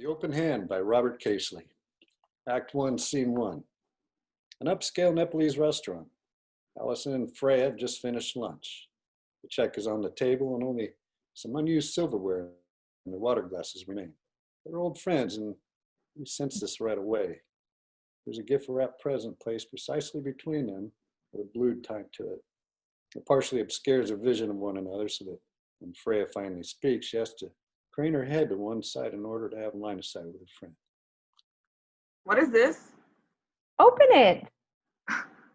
Open Hand by Robert Caisley. Act 1, Scene 1. An upscale Nepalese restaurant. Allison and Freya have just finished lunch. The check is on the table and only some unused silverware and their water glasses remain. They're old friends and we sense this right away. There's a gift-wrapped present placed precisely between them with a blue tied to it. It partially obscures their vision of one another so that when Freya finally speaks, she has to crane her head to one side in order to have line of sight with her friend. What is this? Open it.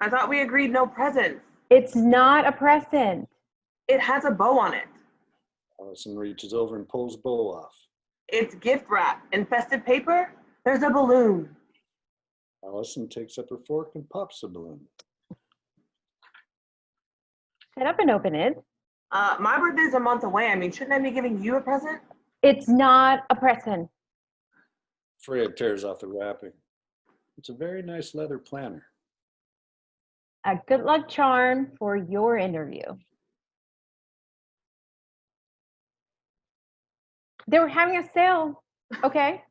I thought we agreed no presents. It's not a present. It has a bow on it. Allison reaches over and pulls the bow off. It's gift wrap and festive paper. There's a balloon. Allison takes up her fork and pops the balloon. Shut up and open it. My birthday's a month away. I mean, shouldn't I be giving you a present? It's not a present. Freya tears off the wrapping. It's a very nice leather planner. A good luck charm for your interview. They were having a sale. Okay.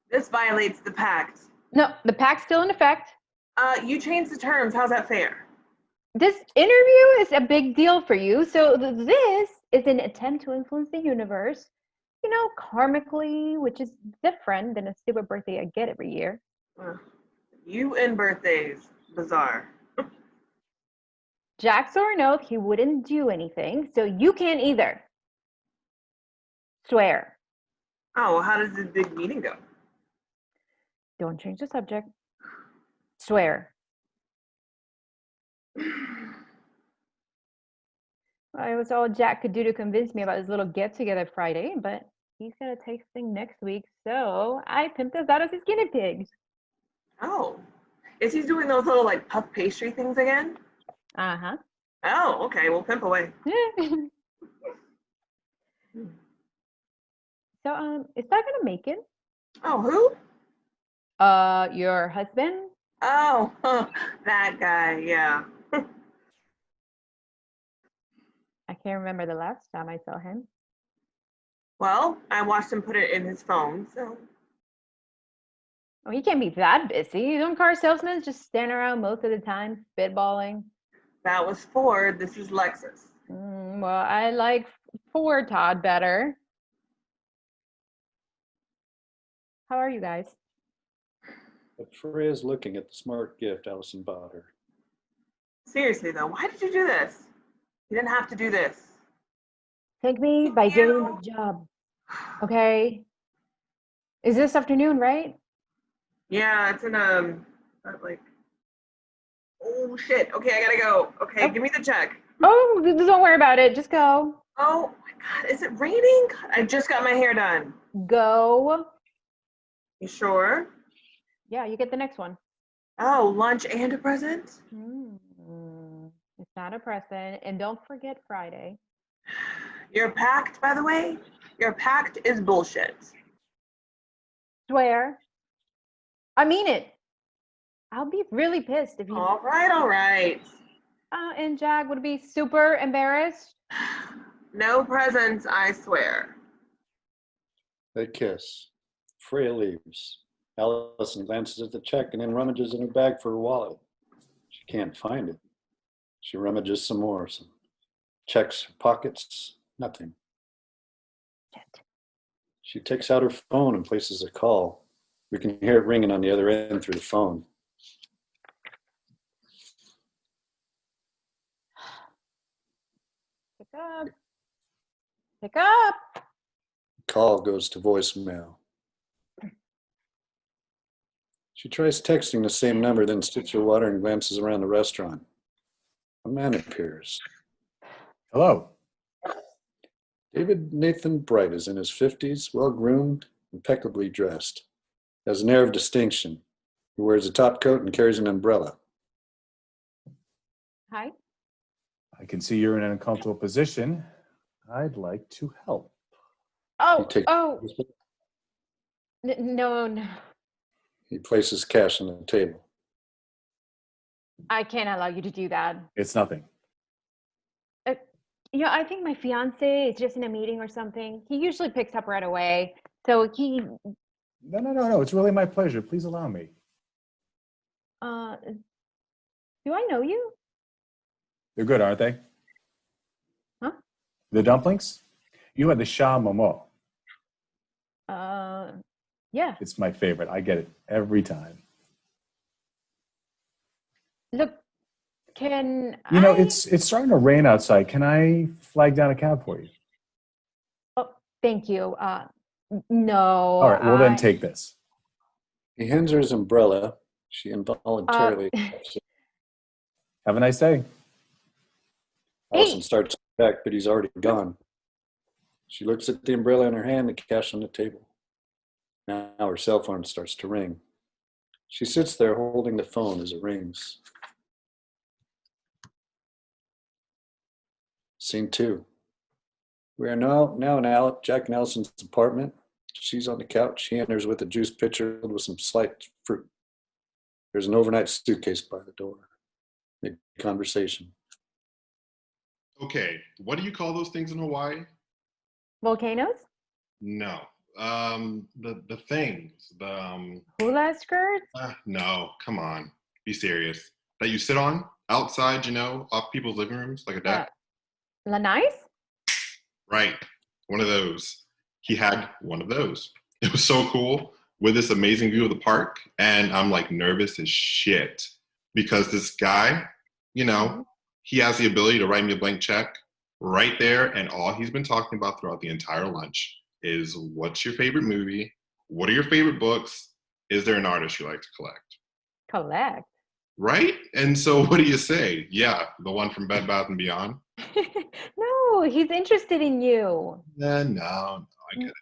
This violates the pact. No, the pact's still in effect. You changed the terms. How's that fair? This interview is a big deal for you. So this is an attempt to influence the universe, karmically, which is different than a stupid birthday I get every year. You and birthdays. Bizarre. Jack swore an oath he wouldn't do anything, so you can't either. Swear. Oh, well, how does this big meeting go? Don't change the subject. Swear. It was all Jack could do to convince me about his little get-together Friday, but he's got a tasting next week, so I pimped us out as his guinea pigs. Oh. Is he doing those little, puff pastry things again? Uh-huh. Oh, okay. Well, pimp away. So, is that gonna make it? Oh, who? Your husband? Oh, that guy, yeah. I can't remember the last time I saw him. Well, I watched him put it in his phone, so. Oh, he can't be that busy. Don't car salesmen just stand around most of the time, spitballing? That was Ford. This is Lexus. Well, I like Ford Todd better. How are you guys? But Freya's looking at the smart gift Allison bought her. Seriously, though, why did you do this? You didn't have to do this. Thank me by doing the job. Okay. Is this afternoon, right? Yeah, it's in oh shit. Okay, I gotta go. Okay, Give me the check. Oh, don't worry about it. Just go. Oh my God, is it raining? I just got my hair done. Go. You sure? Yeah, you get the next one. Oh, lunch and a present? It's not a present. And don't forget Friday. Your pact, by the way, your pact is bullshit. Swear. I mean it. I'll be really pissed if you... All right. And Jack would be super embarrassed. No presents, I swear. They kiss. Freya leaves. Allison glances at the check and then rummages in her bag for her wallet. She can't find it. She rummages some more. Checks her pockets. Nothing. Shit. She takes out her phone and places a call. We can hear it ringing on the other end through the phone. Pick up. Call goes to voicemail. She tries texting the same number, then sips her water and glances around the restaurant. A man appears. Hello. David Nathan Bright is in his 50s, well-groomed, impeccably dressed. Has an air of distinction. He wears a top coat and carries an umbrella. Hi. I can see you're in an uncomfortable position. I'd like to help. No. He places cash on the table. I can't allow you to do that. It's nothing. I think my fiance is just in a meeting or something. He usually picks up right away. So he No. It's really my pleasure. Please allow me. Do I know you? They're good, aren't they? Huh? The dumplings? You had the sha momo. Yeah. It's my favorite. I get it every time. Look, can You know, I? it's starting to rain outside. Can I flag down a cab for you? Oh, thank you. No, All right, well then take this. He hands her his umbrella. She Uh, involuntarily accepts it. Have a nice day. Allison hey, starts back, but he's already gone. She looks at the umbrella in her hand, the cash on the table. Now her cell phone starts to ring. She sits there holding the phone as it rings. Scene 2. We are now in Jack and Allison's apartment. She's on the couch. He enters with a juice pitcher filled with some sliced fruit. There's an overnight suitcase by the door. Mid-conversation. Okay, what do you call those things in Hawaii? volcanoes, No. The things. hula skirts, No, come on. Be serious. That you sit on outside, off people's living rooms, like a deck. lanais. Right. One of those. He had one of those. It was so cool with this amazing view of the park. And I'm like nervous as shit because this guy, he has the ability to write me a blank check right there. And all he's been talking about throughout the entire lunch is what's your favorite movie? What are your favorite books? Is there an artist you like to collect? Collect. Right? And so what do you say? Yeah, the one from Bed Bath & Beyond? No, he's interested in you. No, I get it.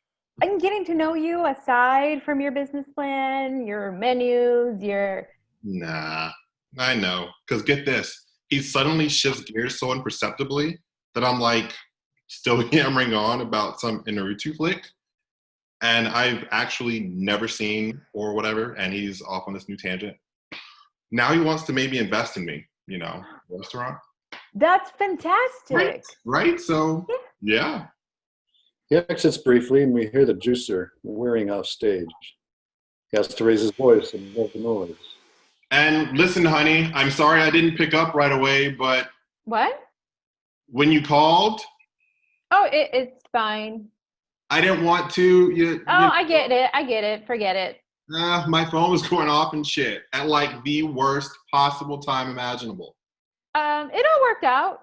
I'm getting to know you aside from your business plan, your menus, your. Nah, I know. Because get this, he suddenly shifts gears so imperceptibly that I'm like still yammering on about some Naruto flick. And I've actually never seen or whatever. And he's off on this new tangent. Now he wants to maybe invest in me, restaurant. That's fantastic. Right? So, yeah. He exits briefly, and we hear the juicer whirring off stage. He has to raise his voice above the noise. And listen, honey, I'm sorry I didn't pick up right away, but What? when you called, Oh, it's fine. I didn't want to. I get it. I get it. Forget it. My phone was going off and shit at like the worst possible time imaginable. It all worked out.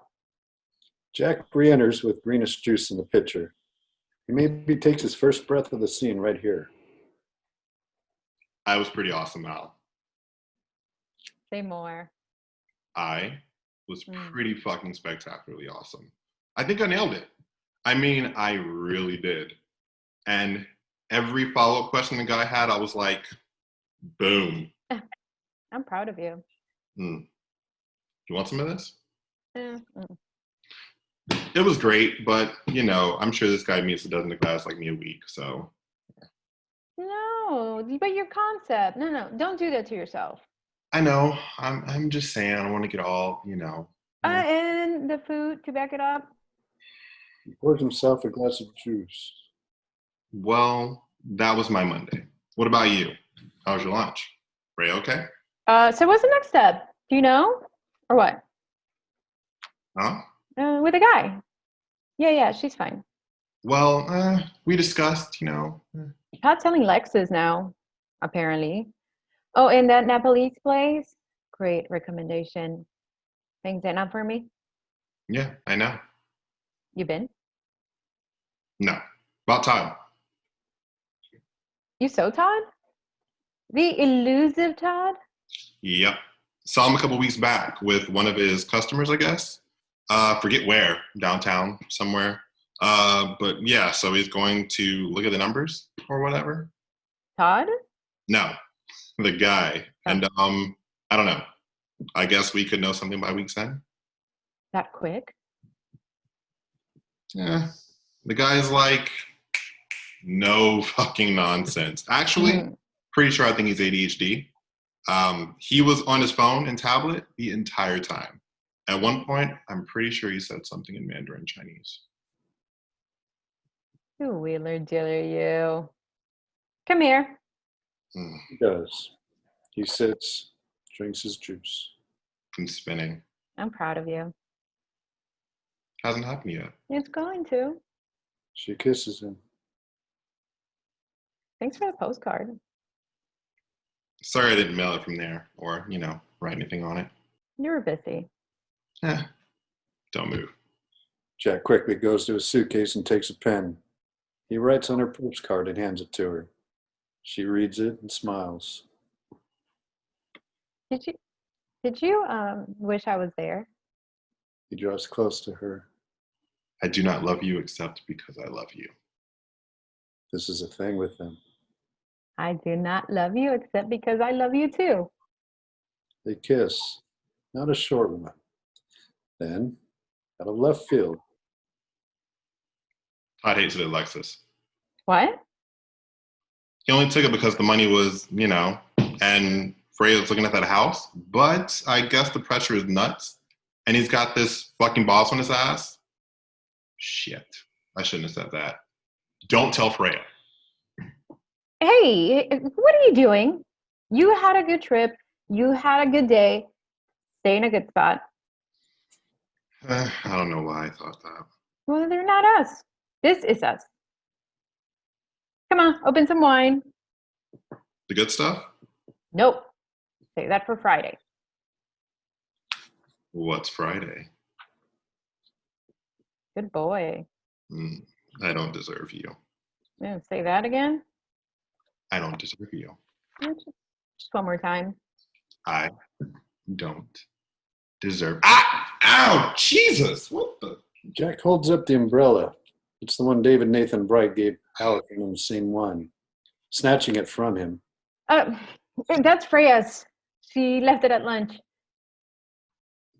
Jack re-enters with greenish juice in the pitcher. He maybe takes his first breath of the scene right here. I was pretty awesome, Al. Say more. I was pretty fucking spectacularly awesome. I think I nailed it. I mean, I really did. And every follow-up question the guy had, I was like, boom. I'm proud of you. You want some of this? Mm-mm. It was great, but I'm sure this guy meets a dozen of guys like me a week, so. No, but your concept. No, don't do that to yourself. I know. I'm just saying. I don't want to get all. And the food to back it up. He pours himself a glass of juice. Well, that was my Monday. What about you? How was your lunch? Ray, okay? So what's the next step? Do you know? Or what? Huh? With a guy. Yeah, she's fine. Well, we discussed, Not telling Lexus now, apparently. Oh, and that Nepalese place? Great recommendation. Things that up for me? Yeah, I know. You been? No. About time. You saw Todd? The elusive Todd? Yep. Saw him a couple weeks back with one of his customers, I guess. Forget where, downtown, somewhere. But yeah, so he's going to look at the numbers or whatever. Todd? No, the guy. And I don't know. I guess we could know something by week's end. That quick? Yeah. The guy's like, no fucking nonsense. Actually, pretty sure I think he's ADHD. He was on his phone and tablet the entire time. At one point, I'm pretty sure he said something in Mandarin Chinese. You wheeler dealer, you. Come here. He does. He sits, drinks his juice. I'm spinning. I'm proud of you. Hasn't happened yet. It's going to. She kisses him. Thanks for the postcard. Sorry I didn't mail it from there or, write anything on it. You were busy. Don't move. Jack quickly goes to his suitcase and takes a pen. He writes on her postcard and hands it to her. She reads it and smiles. Did you wish I was there? He draws close to her. I do not love you except because I love you. This is a thing with them. I do not love you except because I love you too. They kiss, not a short one. Then, out of left field, Todd hates it, Alexis. What? He only took it because the money was, and Freya was looking at that house. But I guess the pressure is nuts. And he's got this fucking boss on his ass. Shit. I shouldn't have said that. Don't tell Freya. Hey, what are you doing? You had a good trip. You had a good day. Stay in a good spot. I don't know why I thought that. Well, they're not us. This is us. Come on, open some wine. The good stuff? Nope. Save that for Friday. What's Friday? Good boy. I don't deserve you. Yeah, say that again. I don't deserve you. Yeah, just one more time. I don't deserve. Ah! Ow! Jesus! What the? Jack holds up the umbrella. It's the one David Nathan Bright gave Allison in scene 1, snatching it from him. That's Freya's. She left it at lunch.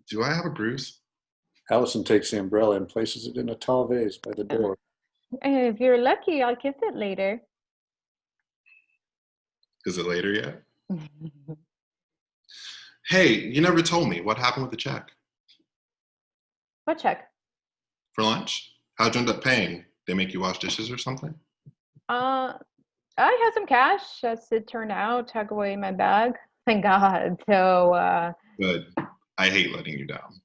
Do I have a bruise? Allison takes the umbrella and places it in a tall vase by the door. If you're lucky, I'll kiss it later. Is it later yet? Hey, you never told me what happened with the check What check? for lunch. How'd you end up paying? They make you wash dishes or something? I had some cash, as it turned out, tucked away in my bag. Thank God. So, Good. I hate letting you down.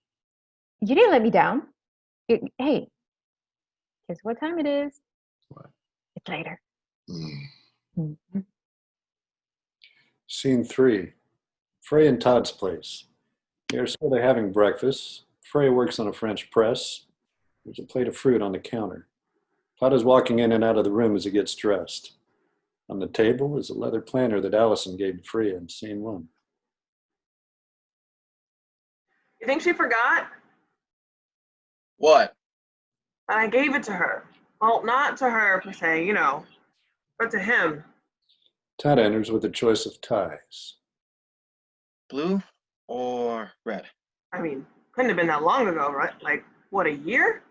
you didn't let me down. Hey, guess what time it is? What? It's later. Mm. Scene 3, Frey and Todd's place. They're sort of having breakfast. Frey works on a French press. There's a plate of fruit on the counter. Todd is walking in and out of the room as he gets dressed. On the table is a leather planner that Allison gave to Freya in scene 1. You think she forgot? What? I gave it to her. Well, not to her per se, but to him. Todd enters with a choice of ties. Blue or red? I mean, couldn't have been that long ago, right? Like, what, a year?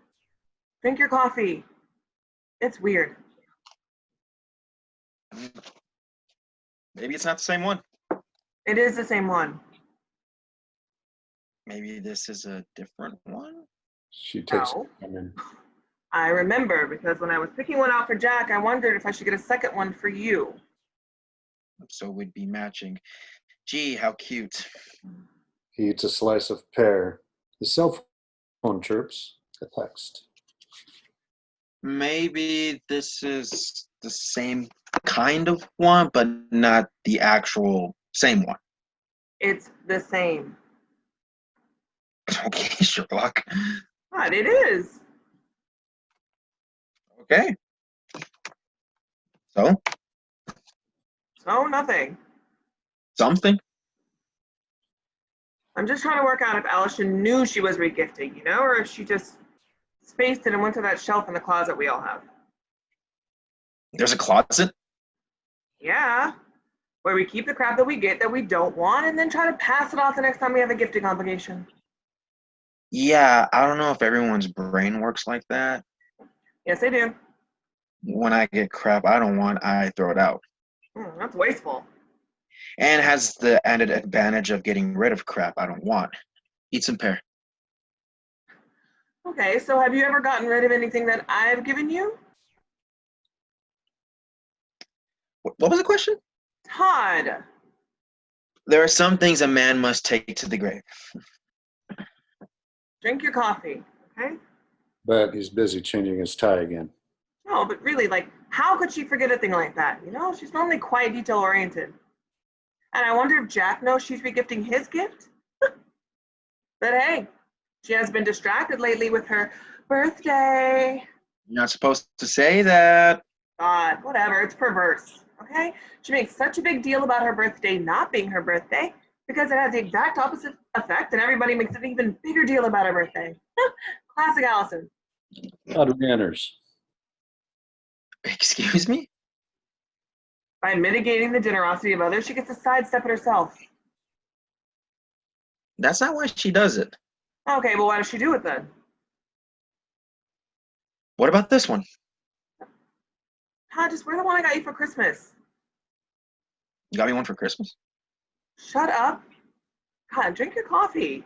Drink your coffee. It's weird. Maybe it's not the same one. It is the same one. Maybe this is a different one? She takes No. it from him. I remember because when I was picking one out for Jack, I wondered if I should get a second one for you. So we'd be matching. Gee, how cute. He eats a slice of pear. His cell phone chirps. A text. Maybe this is the same kind of one, but not the actual same one. It's the same. Okay, Sherlock. But it is. Okay. So, So nothing. something? I'm just trying to work out if Allison knew she was regifting, or if she just spaced it and went to that shelf in the closet we all have. There's a closet? Yeah. Where we keep the crap that we get that we don't want and then try to pass it off the next time we have a gifting obligation. Yeah, I don't know if everyone's brain works like that. Yes, they do. When I get crap I don't want, I throw it out. That's wasteful. And has the added advantage of getting rid of crap I don't want. Eat some pear. Okay, so have you ever gotten rid of anything that I've given you? What was the question? Todd. There are some things a man must take to the grave. Drink your coffee, okay? But he's busy changing his tie again. No, but really, like, how could she forget a thing like that? You know, she's normally quite detail-oriented. And I wonder if Jack knows she's regifting his gift? But hey, she has been distracted lately with her birthday. You're not supposed to say that. God, whatever, it's perverse, okay? She makes such a big deal about her birthday not being her birthday because it has the exact opposite effect and everybody makes an even bigger deal about her birthday. Classic Allison. Todd Manners. Excuse me? By mitigating the generosity of others, she gets to sidestep it herself. That's not why she does it. Okay, well, why does she do it then? What about this one? Todd, just wear the one I got you for Christmas. You got me one for Christmas? Shut up. God, drink your coffee.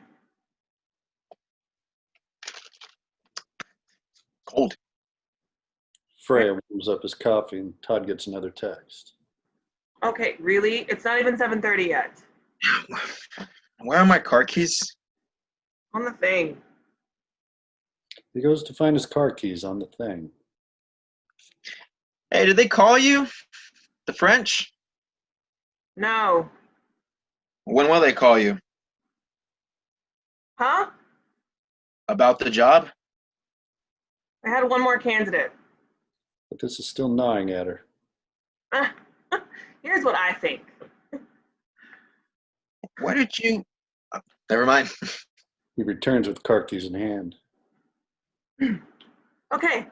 Cold. Freya warms up his coffee and Todd gets another text. Okay, really? It's not even 7:30 yet. Where are my car keys? On the thing. He goes to find his car keys on the thing. Hey, did they call you? The French? No. When will they call you? Huh? About the job? I had one more candidate. But this is still gnawing at her. Here's what I think. Why did you... never mind. He returns with car keys in hand. Okay.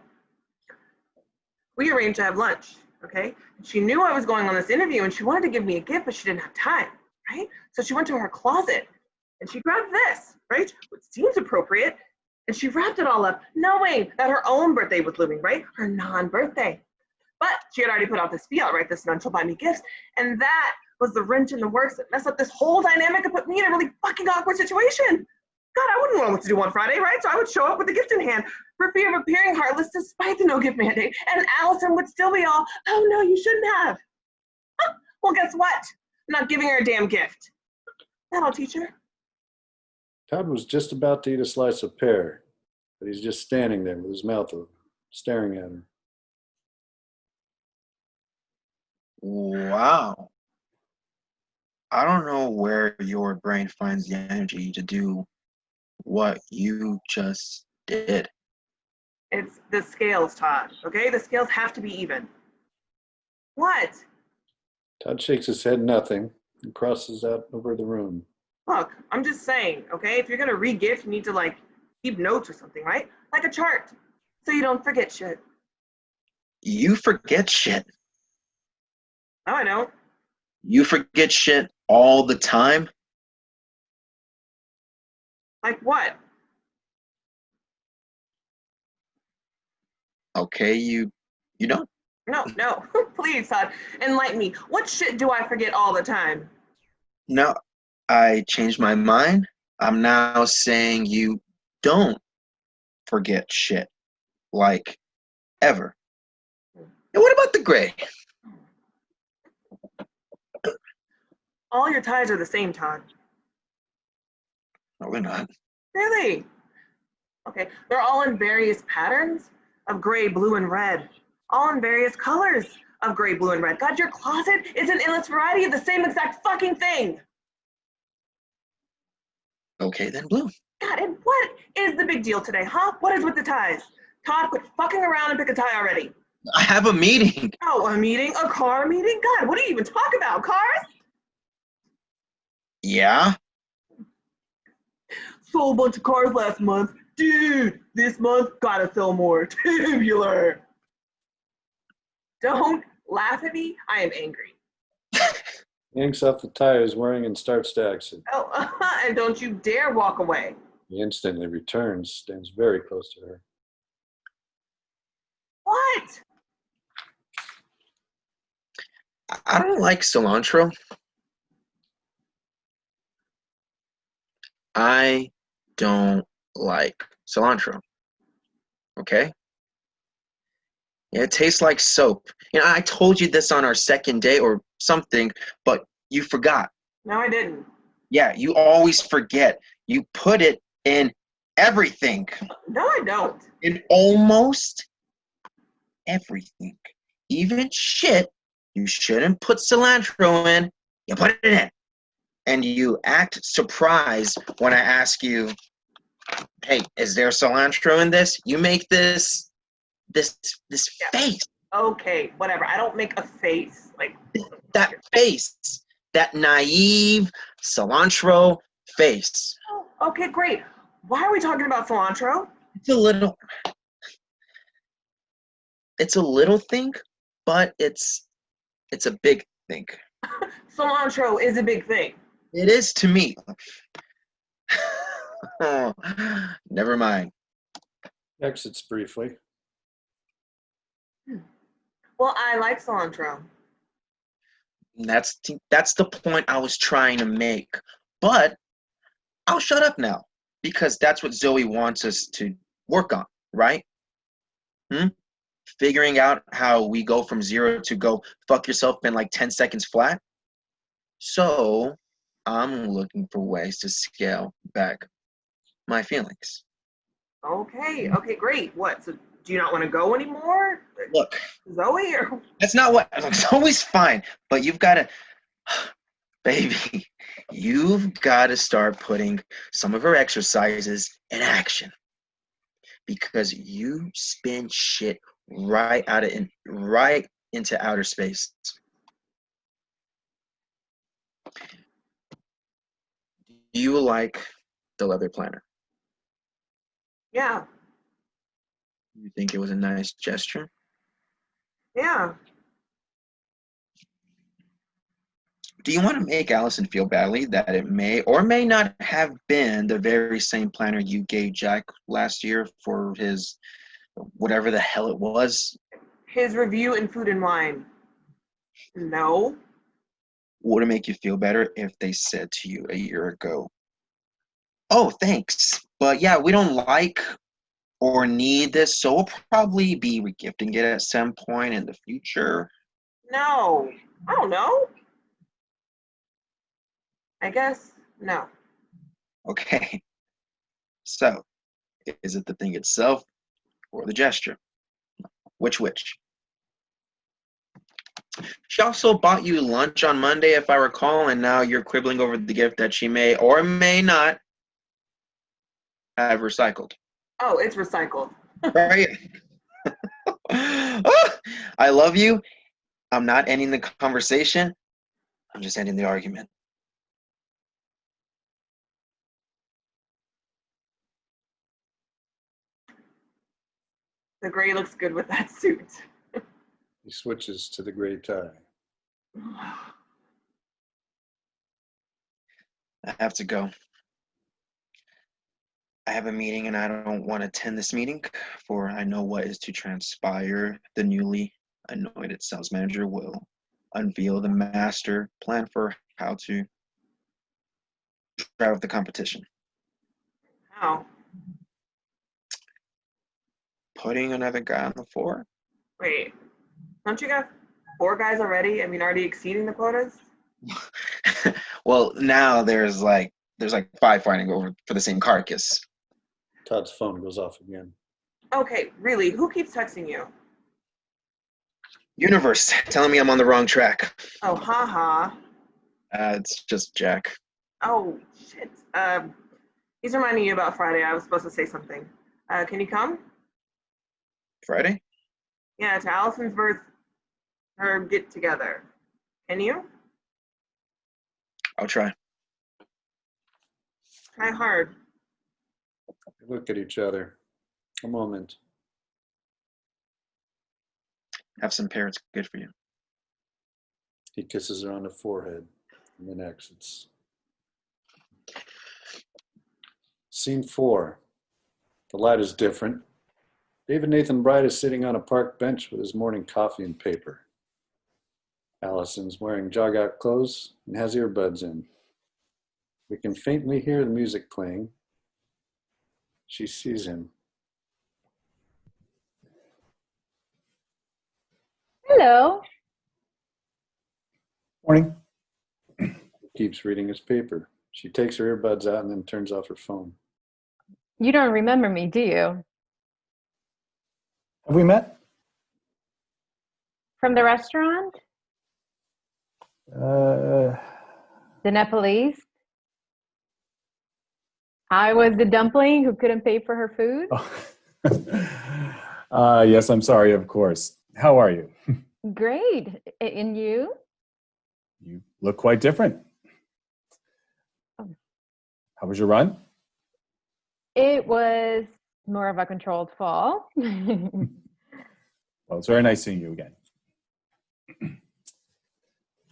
We arranged to have lunch, okay? She knew I was going on this interview and she wanted to give me a gift, but she didn't have time, right? So she went to her closet and she grabbed this, right? Which seems appropriate. And she wrapped it all up, knowing that her own birthday was looming, right? Her non-birthday. But she had already put out this fiat, right? This month she'll buy me gifts. And that was the wrench in the works that messed up this whole dynamic and put me in a really fucking awkward situation. God, I wouldn't know what to do on Friday, right? So I would show up with a gift in hand for fear of appearing heartless despite the no gift mandate. And Allison would still be all, oh no, you shouldn't have. Huh. Well, guess what? I'm not giving her a damn gift. That'll teach her. Todd was just about to eat a slice of pear, but he's just standing there with his mouth open, staring at her. Wow. I don't know where your brain finds the energy to do what you just did. It's the scales, Todd, okay? The scales have to be even. What? Todd shakes his head nothing and crosses out over the room. Look, I'm just saying, okay? If you're gonna re-gift, you need to, like, keep notes or something, right? Like a chart, so you don't forget shit. You forget shit. No, I don't. You forget shit all the time. Like what? Okay, you don't. No, please, Todd, enlighten me. What shit do I forget all the time? No, I changed my mind. I'm now saying you don't forget shit. Like, ever. And what about the gray? All your ties are the same, Todd. No, they're not. Really? Okay, they're all in various patterns of gray, blue, and red. All in various colors of gray, blue, and red. God, your closet is an endless variety of the same exact fucking thing. Okay, then blue. God, and what is the big deal today, huh? What is with the ties? Todd, quit fucking around and pick a tie already. I have a meeting. Oh, a meeting? A car meeting? God, what do you even talk about? Cars? Yeah? Sold a bunch of cars last month. Dude, this month, gotta sell more. Tubular. Don't laugh at me. I am angry. He yanks off the tie he's wearing and starts to exit. Oh, and don't you dare walk away. He instantly returns, stands very close to her. What? I don't like cilantro. I don't like cilantro. Okay? Yeah, it tastes like soap. You know, I told you this on our second date, or something, but you forgot. No, I didn't. Yeah, you always forget. You put it in everything, No, I don't. in almost everything. Even shit you shouldn't put cilantro in, you put it in. And you act surprised when I ask you, hey, is there cilantro in this? You make this face, Okay, whatever. I don't make a face. Like, that face, that naive cilantro face. oh, okay, great. Why are we talking about cilantro? It's a little thing, but it's a big thing. Cilantro is a big thing. It is to me. Oh, never mind. Exits briefly. Well, I like cilantro. That's the point I was trying to make. But I'll shut up now because that's what Zoe wants us to work on, right? Figuring out how we go from 0 to go fuck yourself in like 10 seconds flat. So I'm looking for ways to scale back my feelings. Okay, great. What? So do you not want to go anymore? Look, Zoe or that's not what it's always fine, but you've got to, baby, you've got to start putting some of her exercises in action because you spin shit right into outer space. Do you like the leather planner? yeah. You think it was a nice gesture? Yeah. Do you want to make Allison feel badly that it may or may not have been the very same planner you gave Jack last year for his whatever the hell it was? His review in Food and Wine. No. Would it make you feel better if they said to you a year ago, oh, thanks, but yeah, we don't like or need this, so we'll probably be regifting it at some point in the future? No. I don't know. I guess no. Okay, so is it the thing itself or the gesture? Which? She also bought you lunch on Monday, if I recall, and now you're quibbling over the gift that she may or may not have recycled. Oh, it's recycled. Right? Ah, I love you. I'm not ending the conversation. I'm just ending the argument. The gray looks good with that suit. He switches to the gray tie. I have to go. I have a meeting and I don't want to attend this meeting, for I know what is to transpire. The newly anointed sales manager will unveil the master plan for how to drive the competition. How? Putting another guy on the floor? Wait. Don't you got 4 guys already? I mean, already exceeding the quotas? Well, now there's like 5 fighting over for the same carcass. Todd's phone goes off again. Okay, really, who keeps texting you? Universe telling me I'm on the wrong track. Oh, haha. It's just Jack. Oh, shit. He's reminding you about Friday. I was supposed to say something. Can you come? Friday? Yeah, to Allison's her get together. Can you? I'll try. Try hard. They look at each other. A moment. Have some pear. It's good for you. He kisses her on the forehead and then exits. Scene 4. The light is different. David Nathan Bright is sitting on a park bench with his morning coffee and paper. Allison's wearing jog-out clothes and has earbuds in. We can faintly hear the music playing. She sees him. Hello. Morning. Keeps reading his paper. She takes her earbuds out and then turns off her phone. You don't remember me, do you? Have we met? From the restaurant? Uh, The Nepalese? I was the dumpling who couldn't pay for her food? yes, I'm sorry, of course. How are you? Great. And you? You look quite different. Oh. How was your run? It was more of a controlled fall. Well, it's very nice seeing you again.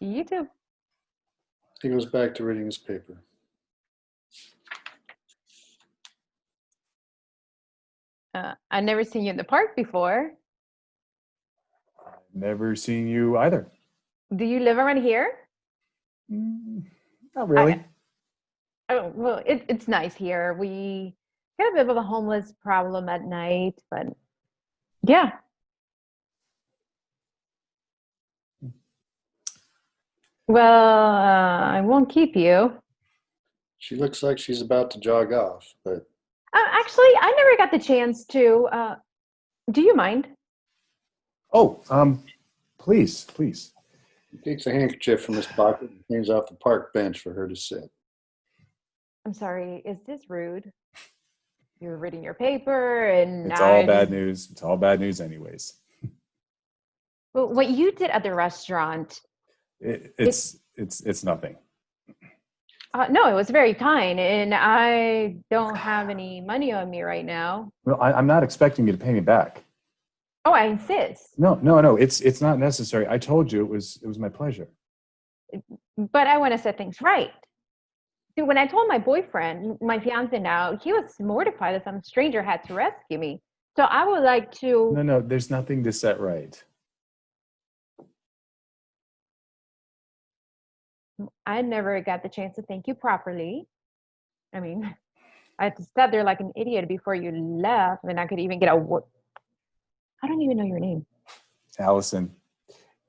You too. He goes back to reading his paper. I've never seen you in the park before. Never seen you either. Do you live around here? Not really. Oh, well, it's nice here. We get a bit of a homeless problem at night, but yeah. Well, I won't keep you. She looks like she's about to jog off, but Actually, I never got the chance to. Do you mind? Oh, please, please. he takes a handkerchief from his pocket and cleans off the park bench for her to sit. I'm sorry. Is this rude? You're reading your paper, and It's all I bad just- news. It's all bad news anyways. Well, what you did at the restaurant. It's nothing. No, it was very kind, and I don't have any money on me right now. Well, I'm not expecting you to pay me back. Oh, I insist. No. It's not necessary. I told you it was my pleasure. But I want to set things right. See, when I told my boyfriend, my fiance now, he was mortified that some stranger had to rescue me. So I would like to. No, there's nothing to set right. I never got the chance to thank you properly. I mean, I had to sit there like an idiot before you left, and I could even get a word. I don't even know your name. Allison,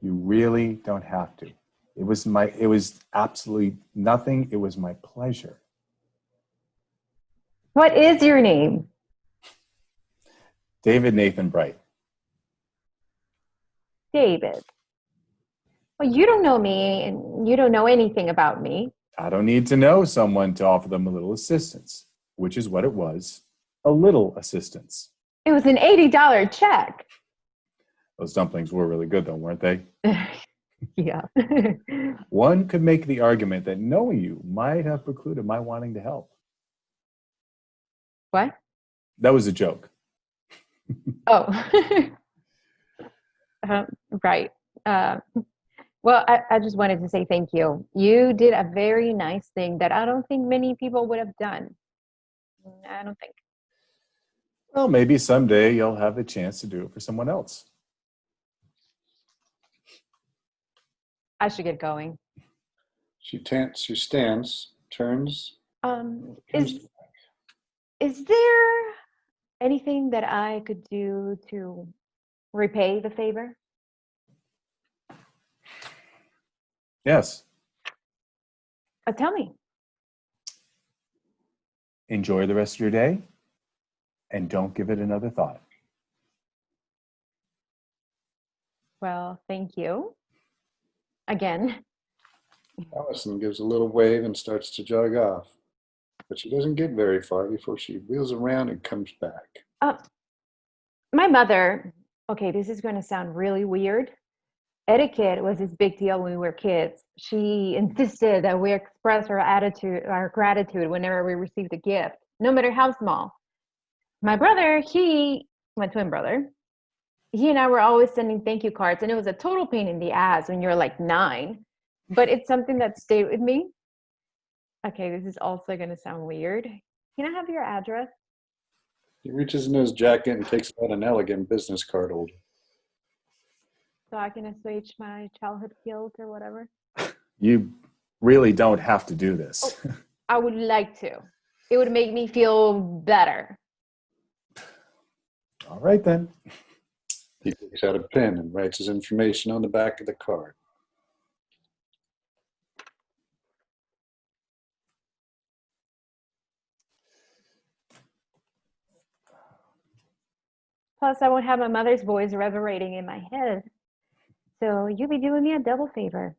you really don't have to. It was absolutely nothing. It was my pleasure. What is your name? David Nathan Bright. David. Well, you don't know me, and you don't know anything about me. I don't need to know someone to offer them a little assistance, which is what it was. A little assistance. It was an $80 check. Those dumplings were really good though, weren't they? Yeah. One could make the argument that knowing you might have precluded my wanting to help. What? That was a joke. Oh. Right. Well, I just wanted to say thank you. You did a very nice thing that I don't think many people would have done. I don't think. Well, maybe someday you'll have the chance to do it for someone else. I should get going. She stands, turns. Is there anything that I could do to repay the favor? Yes. Tell me. Enjoy the rest of your day and don't give it another thought. Well, thank you. Again. Allison gives a little wave and starts to jog off, but she doesn't get very far before she wheels around and comes back. My mother, okay, this is going to sound really weird. Etiquette was this big deal when we were kids. She insisted that we express our gratitude whenever we received a gift, no matter how small. My brother, my twin brother, he and I were always sending thank you cards, and it was a total pain in the ass when you're like 9, but it's something that stayed with me. Okay, this is also going to sound weird. Can I have your address? He reaches into his jacket and takes out an elegant business card holder. So I can assuage my childhood guilt or whatever? You really don't have to do this. Oh, I would like to. It would make me feel better. All right, then. He takes out a pen and writes his information on the back of the card. Plus, I won't have my mother's voice reverberating in my head. So you'll be doing me a double favor.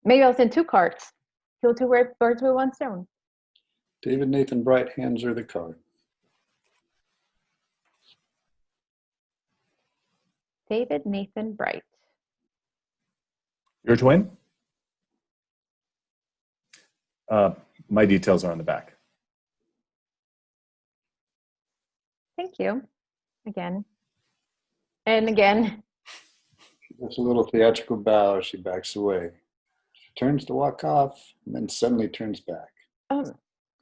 Maybe I'll send 2 cards. Kill 2 birds with 1 stone. David Nathan Bright hands her the card. David Nathan Bright. Your twin? My details are on the back. Thank you. Again. And again. Just a little theatrical bow as she backs away. She turns to walk off and then suddenly turns back.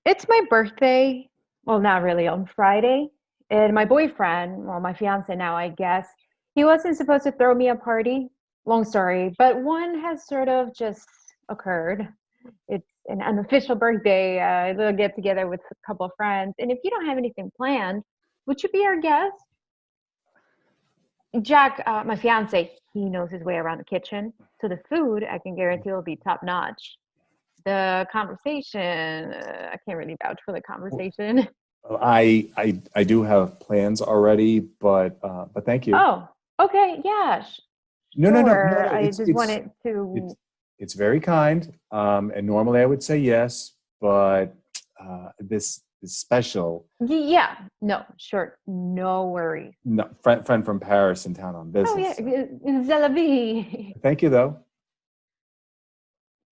It's my birthday. Well, not really, on Friday. And my boyfriend, well, my fiance now, I guess, he wasn't supposed to throw me a party. Long story, but one has sort of just occurred. It's an unofficial birthday, a little get together with a couple of friends. And if you don't have anything planned, would you be our guest? Jack, my fiance, he knows his way around the kitchen. So the food, I can guarantee, will be top notch. The conversation, I can't really vouch for the conversation. I do have plans already, but thank you. Oh, okay, yeah. No. I just wanted to. It's very kind, and normally I would say yes, but this is special. Yeah, no, sure, no worries. No, friend from Paris in town on business. Oh yeah, c'est la vie. Thank you, though.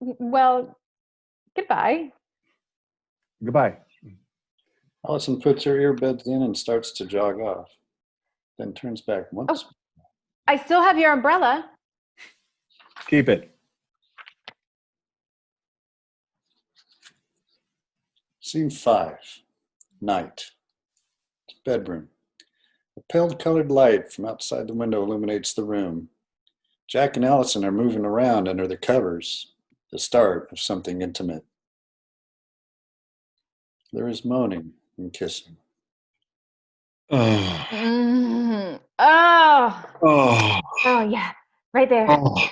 Well, goodbye. Goodbye. Allison puts her earbuds in and starts to jog off, then turns back once. Oh. I still have your umbrella. Keep it. Scene 5, night. Bedroom. A pale-colored light from outside the window illuminates the room. Jack and Allison are moving around under the covers, the start of something intimate. There is moaning and kissing. Oh, Oh, oh, oh yeah, right there. oh,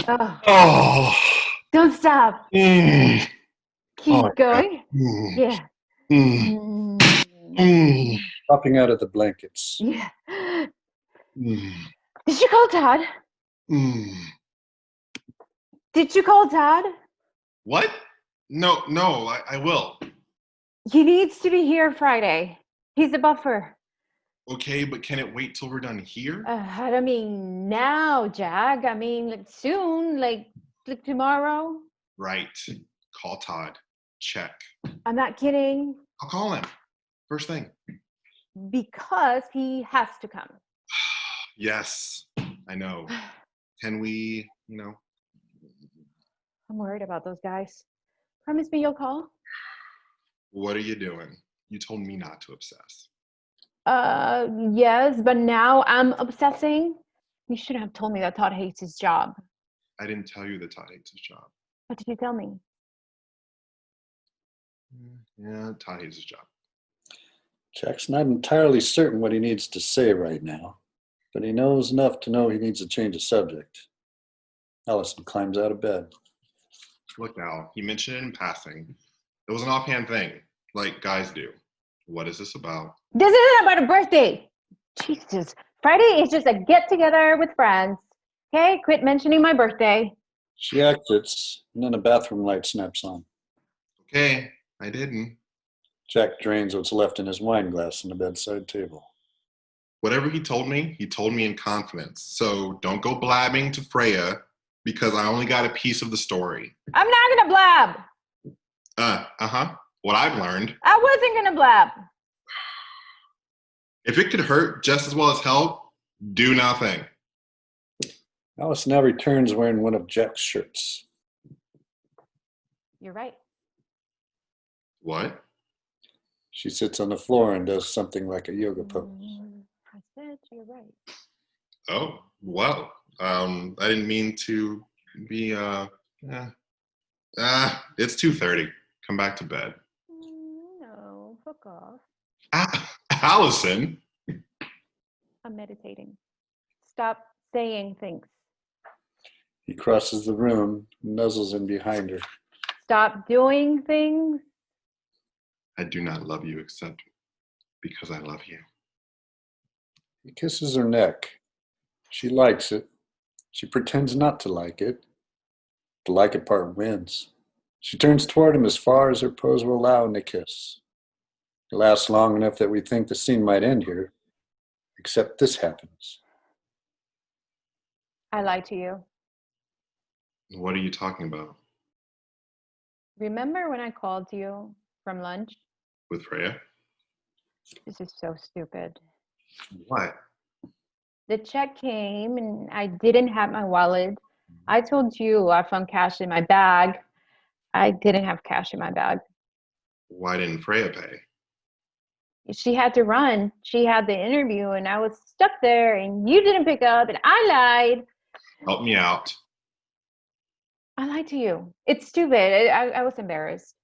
Oh, oh. don't stop. Mm, Keep Oh, going. mm, Yeah. mm, Mm, mm, Popping out of the blankets. yeah. mm, Did you call Todd? mm. Did you call Todd? What? No, I will. He needs to be here Friday. He's a buffer. Okay, but can it wait till we're done here? I don't mean now, Jack. I mean like soon, like tomorrow. Right. Call Todd. Check. I'm not kidding. I'll call him. First thing. Because he has to come. Yes, I know. Can we, I'm worried about those guys. Promise me you'll call? what are you doing? You told me not to obsess. Yes, but now I'm obsessing. You shouldn't have told me that Todd hates his job. I didn't tell you that Todd hates his job. What did you tell me? Yeah, Todd hates his job. Jack's not entirely certain what he needs to say right now, but he knows enough to know he needs to change the subject. Allison climbs out of bed. Look, Al, he mentioned it in passing. It was an offhand thing, like guys do. What is this about? This isn't about a birthday. Jesus. Friday is just a get together with friends. Okay, quit mentioning my birthday. She exits, and then a bathroom light snaps on. Okay, I didn't. Jack drains what's left in his wine glass on the bedside table. Whatever he told me in confidence. So don't go blabbing to Freya because I only got a piece of the story. I'm not gonna blab. What I've learned. I wasn't gonna blab. If it could hurt just as well as help, do nothing. Allison now returns wearing one of Jack's shirts. You're right. What? She sits on the floor and does something like a yoga pose. I said you're right. Oh, well. I didn't mean to be, it's 2:30. Come back to bed. No, fuck off. Allison! I'm meditating. Stop saying things. He crosses the room, nuzzles in behind her. Stop doing things. I do not love you except because I love you. He kisses her neck. She likes it. She pretends not to like it. The like it part wins. She turns toward him as far as her pose will allow in the kiss. It lasts long enough that we think the scene might end here, except this happens. I lied to you. What are you talking about? Remember when I called you from lunch? With Freya? This is so stupid. What? The check came and I didn't have my wallet. I told you I found cash in my bag. I didn't have cash in my bag. Why didn't Freya pay? She had to run. She had the interview and I was stuck there and you didn't pick up and I lied. Help me out. I lied to you. It's stupid. I was embarrassed.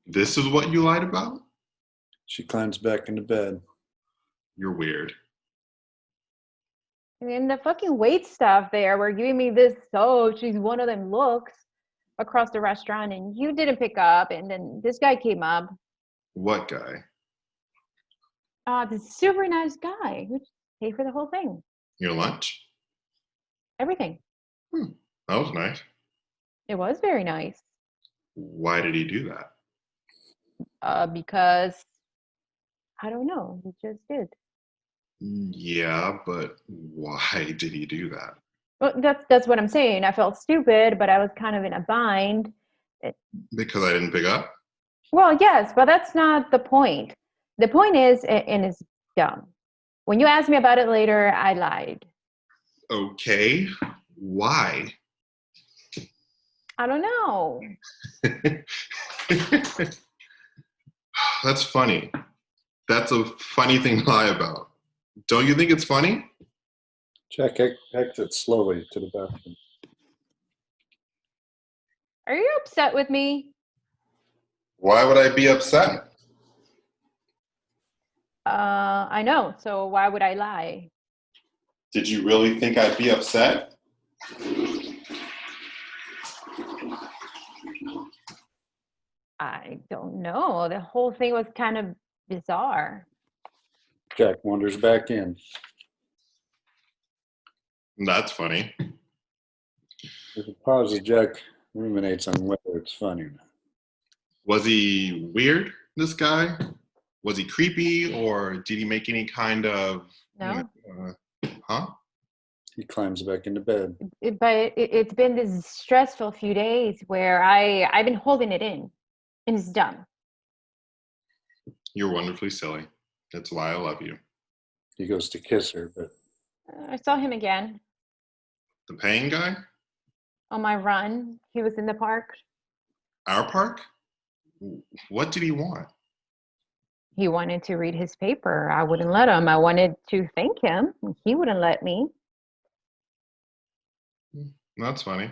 This is what you lied about? She climbs back into bed. You're weird. And the fucking wait staff there were giving me this, oh, she's one of them looks across the restaurant and you didn't pick up. And then this guy came up. What guy? This super nice guy who paid for the whole thing. Your lunch? Everything. That was nice. It was very nice. Why did he do that? Because I don't know, he just did. Yeah, but why did he do that? Well, that's what I'm saying. I felt stupid, but I was kind of in a bind. Because I didn't pick up? Well, yes, but that's not the point. The point is, and it's dumb. When you asked me about it later, I lied. Okay. Why? I don't know. That's funny. That's a funny thing to lie about. Don't you think it's funny? Jack exits slowly to the bathroom. Are you upset with me? Why would I be upset? I know. So why would I lie? Did you really think I'd be upset? I don't know. The whole thing was kind of bizarre. Jack wanders back in. That's funny. With a pause, Jack ruminates on whether it's funny or not. Was he weird, this guy? Was he creepy, or did he make any kind of... No? Huh? He climbs back into bed. It's been this stressful few days where I've been holding it in, and it's dumb. You're wonderfully silly. That's why I love you. He goes to kiss her, but I saw him again The paying guy? on my run. He was in the park. Our park? What did he want? He wanted to read his paper. I wouldn't let him. I wanted to thank him. He wouldn't let me. That's funny.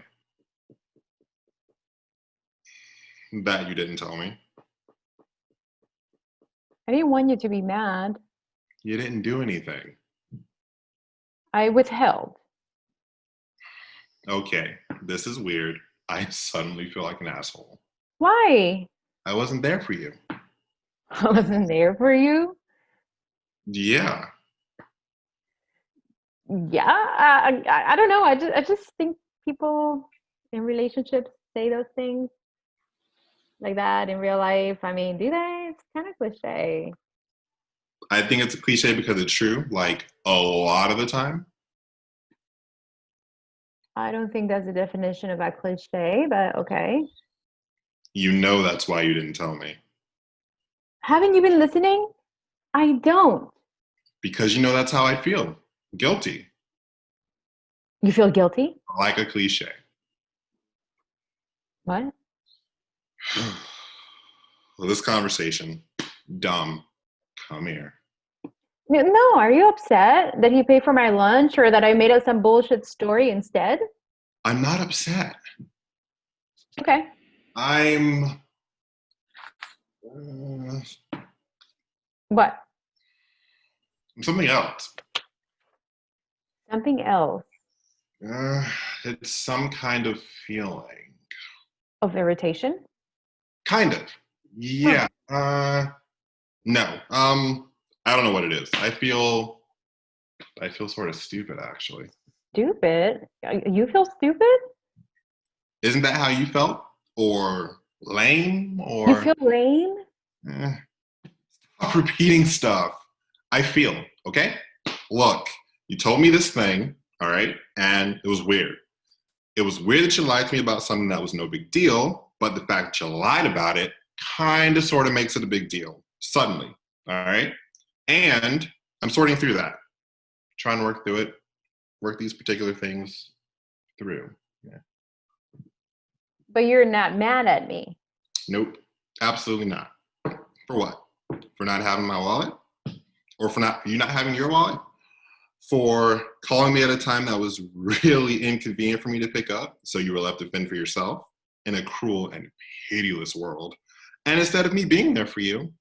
That you didn't tell me. I didn't want you to be mad. You didn't do anything. I withheld. Okay, this is weird. I suddenly feel like an asshole. Why? I wasn't there for you. I wasn't there for you. Yeah. Yeah, I don't know. I just think people in relationships say those things like that in real life. I mean, do they? It's kind of cliche. I think it's a cliche because it's true, like a lot of the time. I don't think that's the definition of a cliche, but okay. You know that's why you didn't tell me. Haven't you been listening? I don't. Because you know that's how I feel. Guilty. You feel guilty? Like a cliche. What? Well, this conversation, dumb. Come here. No, are you upset that he paid for my lunch or that I made up some bullshit story instead? I'm not upset. Okay. I'm What? something else. Something else It's some kind of feeling. of irritation? Kind of. Yeah. No. I don't know what it is. I feel sort of stupid, actually. Stupid? You feel stupid? Isn't that how you felt? Or lame? You Or feel lame? eh, stop repeating stuff. I feel, okay? Look, you told me this thing, all right? And it was weird. It was weird that you lied to me about something that was no big deal, but the fact that you lied about it kind of sort of makes it a big deal suddenly, all right? And I'm sorting through that, trying to work through it, work these particular things through. Yeah. But you're not mad at me. Nope, absolutely not. For what? For not having my wallet? Or for you not having your wallet? For calling me at a time that was really inconvenient for me to pick up, so you were left to fend for yourself in a cruel and pitiless world. And instead of me being there for you,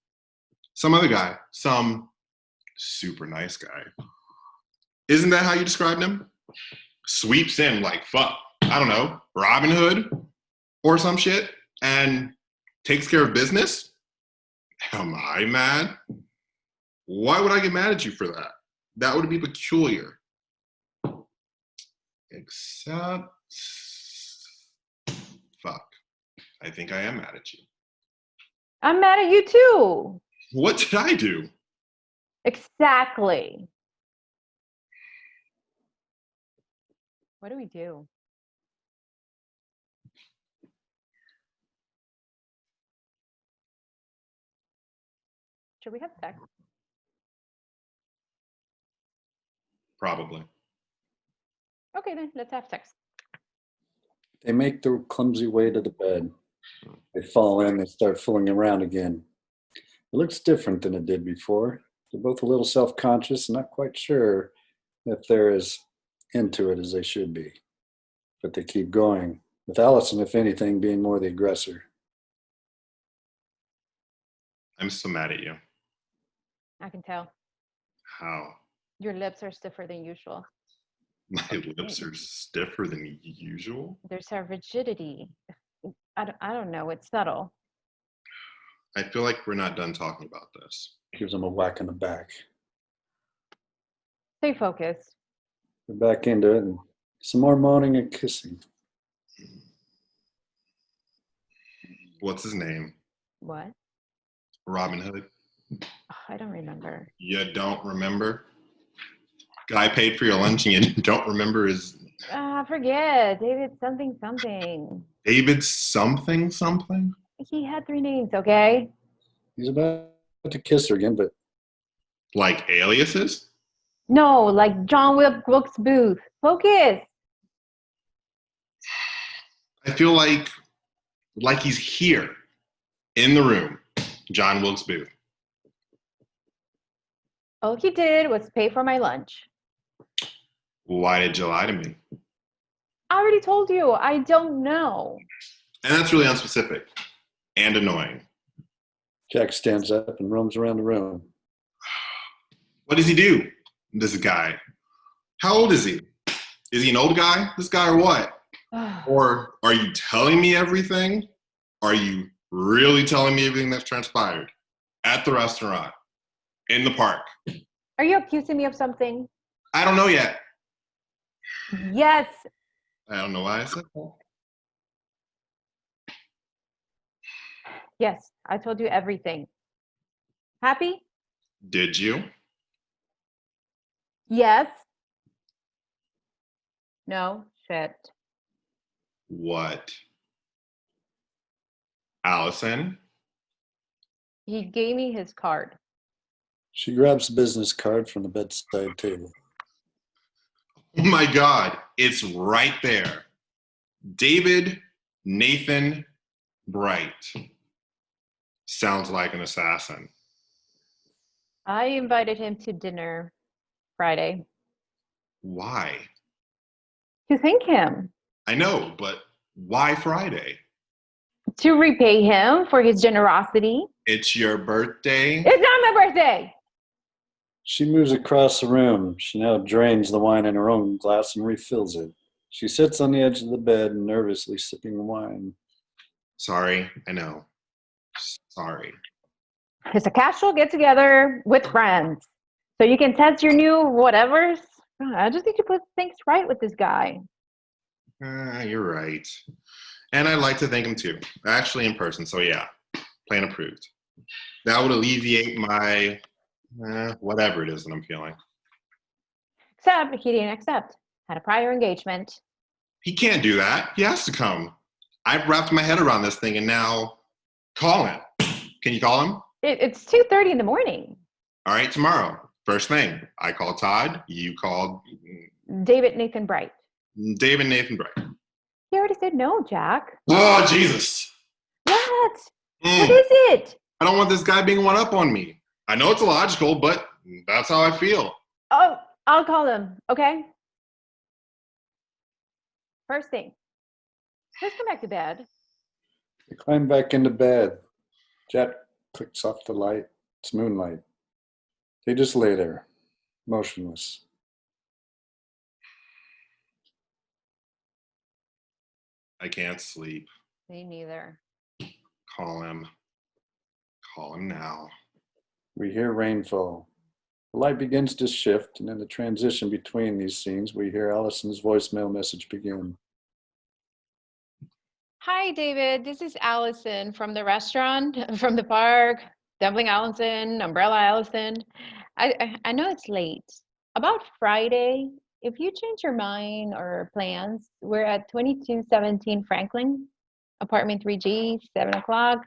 some other guy, some super nice guy, isn't that how you described him? Sweeps in like, fuck, I don't know, Robin Hood or some shit, and takes care of business? Am I mad? Why would I get mad at you for that? That would be peculiar. Except, fuck, I think I am mad at you. I'm mad at you too. What did I do? Exactly. What do we do? Should we have sex? Probably. Okay, then let's have sex. They make their clumsy way to the bed. They fall in, they start fooling around again. It looks different than it did before. They're both a little self-conscious and not quite sure if they're as into it as they should be. But they keep going, with Allison, if anything, being more the aggressor. I'm so mad at you. I can tell. How? Your lips are stiffer than usual. My lips are stiffer than usual? There's a rigidity. I don't know. It's subtle. I feel like we're not done talking about this. Gives them a whack in the back. Stay focused. They're back into it, and some more moaning and kissing. What's his name? What? Robin Hood. Oh, I don't remember. You don't remember? Guy paid for your lunch and you don't remember his... Forget. David something something. David something something? He had 3 names, okay? He's about to kiss her again, but Like aliases? No, like John Wilkes Booth. Focus. I feel like he's here in the room. John Wilkes Booth. All he did was pay for my lunch. Why did you lie to me? I already told you. I don't know. And that's really unspecific and annoying. Jack stands up and roams around the room. What does he do, this guy? How old is he? Is he an old guy, this guy, or what? Or are you telling me everything? Are you really telling me everything that's transpired at the restaurant, in the park? Are you accusing me of something? I don't know yet. Yes. I don't know why I said that. Yes, I told you everything. Happy? Did you? Yes. No, shit. What? Allison? He gave me his card. She grabs the business card from the bedside table. Oh my God, it's right there. David Nathan Bright. Sounds like an assassin. I invited him to dinner Friday Why? to thank him, I know, but why Friday? to repay him for his generosity. It's your birthday? It's not my birthday. She moves across the room. She now drains the wine in her own glass and refills it. She sits on the edge of the bed, nervously sipping the wine. Sorry, I know. Sorry. It's a casual get together with friends. So you can test your new whatevers. I just need to put things right with this guy. You're right. And I'd like to thank him too. Actually in person, so yeah, plan approved. That would alleviate my whatever it is that I'm feeling. Except he didn't accept. Had a prior engagement. He can't do that. He has to come. I've wrapped my head around this thing and now call him. Can you call him? It's 2:30 in the morning. All right, tomorrow. First thing, I call Todd. You called David Nathan Bright. David Nathan Bright. He already said no, Jack. Oh, Jesus. What? Mm. What is it? I don't want this guy being one up on me. I know it's illogical, but that's how I feel. Oh, I'll call him, okay? First thing, let's come back to bed. They climb back into bed. Jack clicks off the light. It's moonlight. They just lay there, motionless. I can't sleep. Me neither. Call him. Call him now. We hear rainfall. The light begins to shift, and in the transition between these scenes, we hear Allison's voicemail message begin. Hi, David. This is Allison from the restaurant, from the park. Dumpling Allison, Umbrella Allison. I know it's late. About Friday, if you change your mind or plans, we're at 2217 Franklin, apartment 3G, 7 o'clock.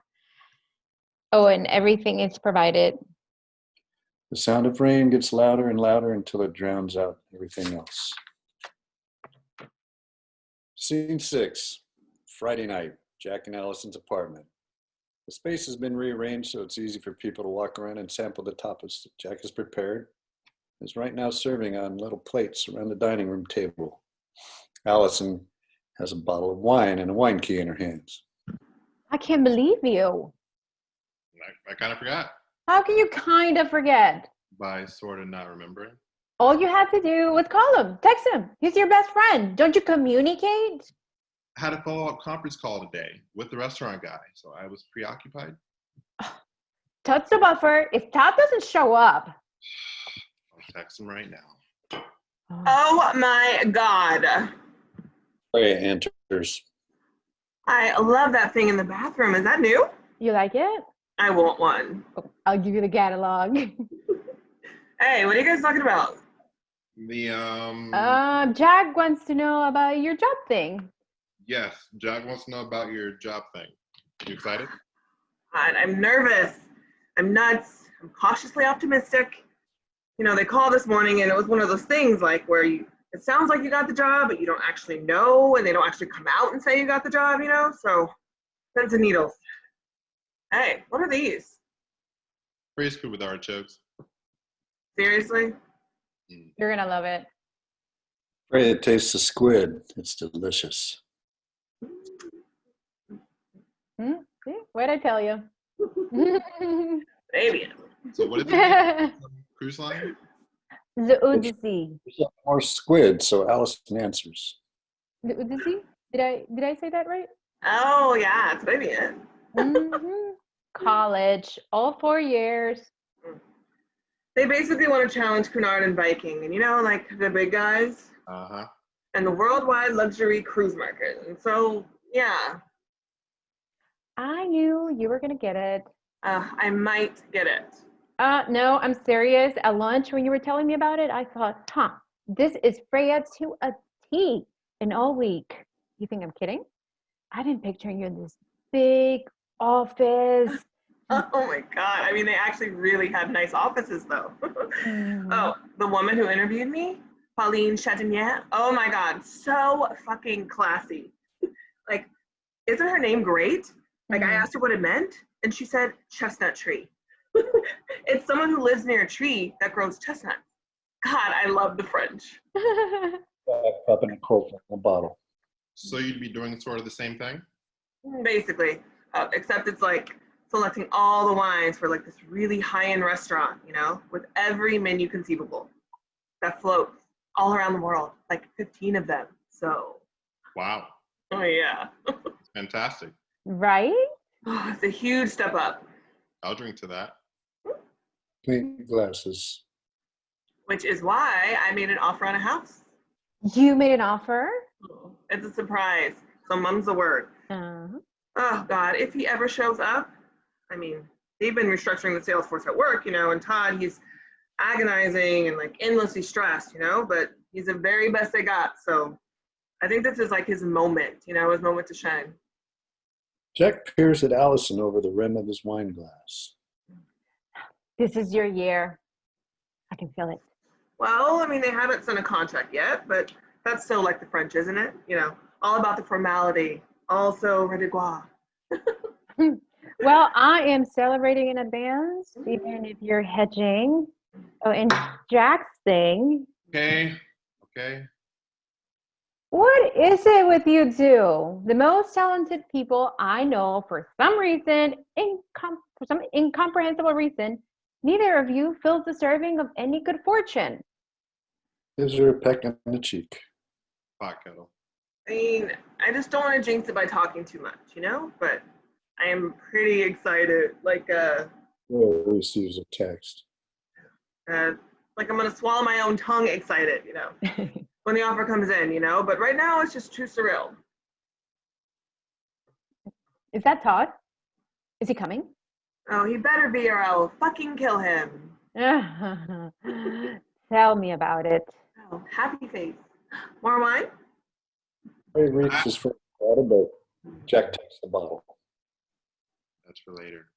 Oh, and everything is provided. The sound of rain gets louder and louder until it drowns out everything else. Scene 6, Friday night, Jack and Allison's apartment. The space has been rearranged so it's easy for people to walk around and sample the tapas that Jack has prepared. Is right now serving on little plates around the dining room table. Allison has a bottle of wine and a wine key in her hands. I can't believe you. I kind of forgot How can you kind of forget? by sort of not remembering. All you had to do was call him, text him. He's your best friend. Don't you communicate? I had a follow-up conference call today with the restaurant guy, so I was preoccupied. Todd's the buffer. If Todd doesn't show up. I'll text him right now. Oh my God. Freya enters. I love that thing in the bathroom. Is that new? You like it? I want one. Oh, I'll give you the catalog. Hey, what are you guys talking about? The Jack wants to know about your job thing. yes, Jack wants to know about your job thing. You excited? God, I'm nervous. I'm nuts. I'm cautiously optimistic. You know, they called this morning and it was one of those things like where it sounds like you got the job, but you don't actually know, and they don't actually come out and say you got the job, you know? So, pins and needles. Hey, what are these? Praise food with artichokes. Seriously? You're going to love it. Freya tastes the squid. It's delicious. See? What'd I tell you? Maybe. So what is it? Cruise line? The Odyssey. There's more squid, so Allison answers. The Odyssey? Did I say that right? Oh, yeah, it's maybe it. College, all 4 years. They basically want to challenge Cunard and Viking, and you know, like the big guys, Uh-huh. and the worldwide luxury cruise market. And so, yeah, I knew you were going to get it. I might get it. No, I'm serious. At lunch, when you were telling me about it, I thought, this is Freya to a T. And all week. You think I'm kidding? I've been picturing you in this big office. Oh my God. I mean, they actually really had nice offices, though. Oh, the woman who interviewed me, Pauline Chatinier. Oh my God. So fucking classy. Like, isn't her name great? Like, I asked her what it meant, and she said, chestnut tree. It's someone who lives near a tree that grows chestnuts. God, I love the French. Up in a Coke in a bottle. So you'd be doing sort of the same thing? Basically, except it's like selecting all the wines for like this really high-end restaurant, you know, with every menu conceivable that floats all around the world, like 15 of them. So, Wow. oh yeah. Fantastic. Right? Oh, it's a huge step up. I'll drink to that. pink glasses. which is why I made an offer on a house. You made an offer? It's a surprise. So mum's the word. Uh-huh. Oh God, if he ever shows up, I mean, they've been restructuring the sales force at work, and Todd, he's agonizing and like endlessly stressed, but he's the very best they got. So I think this is like his moment, his moment to shine. Jack peers at Allison over the rim of his wine glass. This is your year. I can feel it. Well, I mean, they haven't signed a contract yet, but that's still like the French, isn't it? All about the formality. Also, redigua. Well, I am celebrating in advance, even if you're hedging. Oh, and Jack's thing. Okay. What is it with you two? The most talented people I know, for some reason, for some incomprehensible reason, neither of you feels deserving of any good fortune. Gives her a peck on the cheek. Pot kettle. I mean, I just don't want to jinx it by talking too much, but I am pretty excited. Like Receives a text. like I'm going to swallow my own tongue excited, when the offer comes in, but right now it's just too surreal. Is that Todd? Is he coming? Oh, he better be or I'll fucking kill him. Tell me about it. Oh, happy face. More wine? Ray reaches for the bottle, but Jack takes the bottle. That's for later.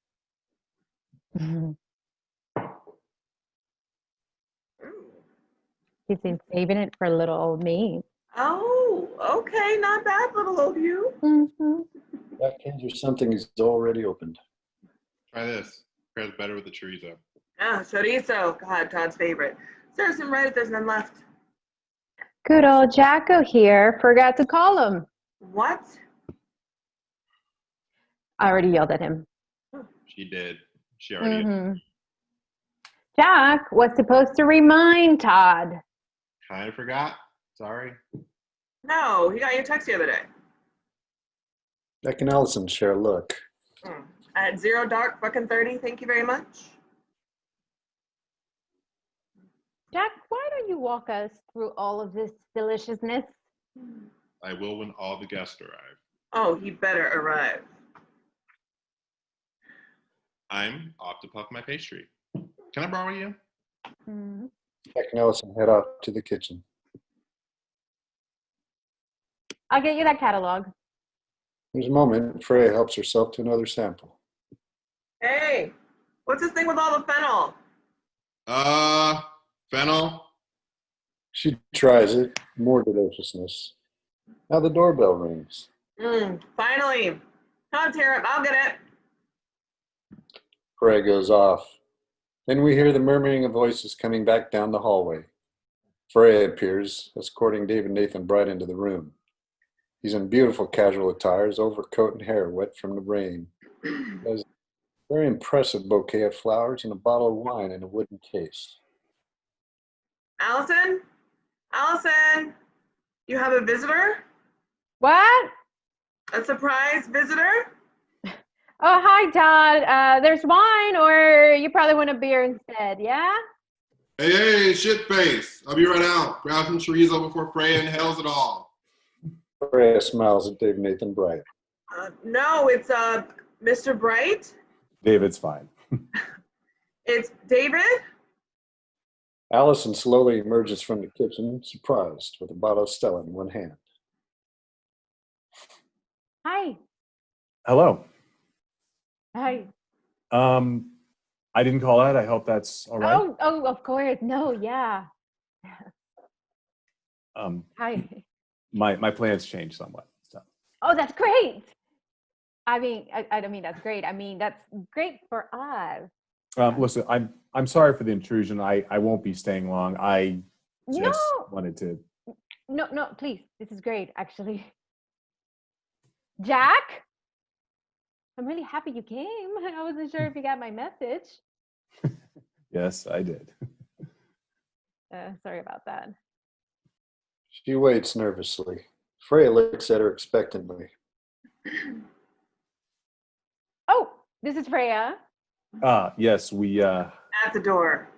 He's been saving it for little old me. Oh, okay, not bad, little old you. Mm-hmm. Jack hands you something he's already opened. Try this. Pairs better with the chorizo. Ah, chorizo. God, Todd's favorite. Serves him right if there's none left. Good old Jacko here. Forgot to call him. What? I already yelled at him. She did. She already. Mm-hmm. Jack was supposed to remind Todd. Kind of forgot. Sorry. No, he got your text the other day. Jack and Allison share a look. At 0 dark fucking 30, thank you very much. Jack, why don't you walk us through all of this deliciousness? I will when all the guests arrive. Oh, he better arrive. I'm off to puff my pastry. Can I borrow you? Mm-hmm. Jack and Allison head off to the kitchen. I'll get you that catalog. There's a moment, Freya helps herself to another sample. Hey, what's this thing with all the fennel? Fennel. She tries it, more deliciousness. Now the doorbell rings. Finally. Todd's here, I'll get it. Freya goes off. Then we hear the murmuring of voices coming back down the hallway. Freya appears, escorting David Nathan Bright into the room. He's in beautiful casual attire, his overcoat and hair wet from the rain. He has a very impressive bouquet of flowers and a bottle of wine in a wooden case. Allison? Allison? You have a visitor? What? A surprise visitor? Oh, hi, Todd. There's wine, or you probably want a beer instead, yeah? Hey, shit face. I'll be right out. Grab some chorizo before Freya inhales it all. Freya smiles at David Nathan Bright. No, it's Mr. Bright. David's fine. It's David. Allison slowly emerges from the kitchen, surprised, with a bottle of Stella in one hand. Hi. Hello. Hi. I didn't call out. I hope that's all right. Oh, of course. No, yeah. Hi. My plans changed somewhat. So. Oh, that's great. I mean, I don't mean that's great. I mean, that's great for us. Listen, I'm sorry for the intrusion. I won't be staying long. I just wanted to. No, please. This is great, actually. Jack, I'm really happy you came. I wasn't sure if you got my message. Yes, I did. Sorry about that. She waits nervously. Freya looks at her expectantly. Oh, this is Freya. Yes, we. At the door.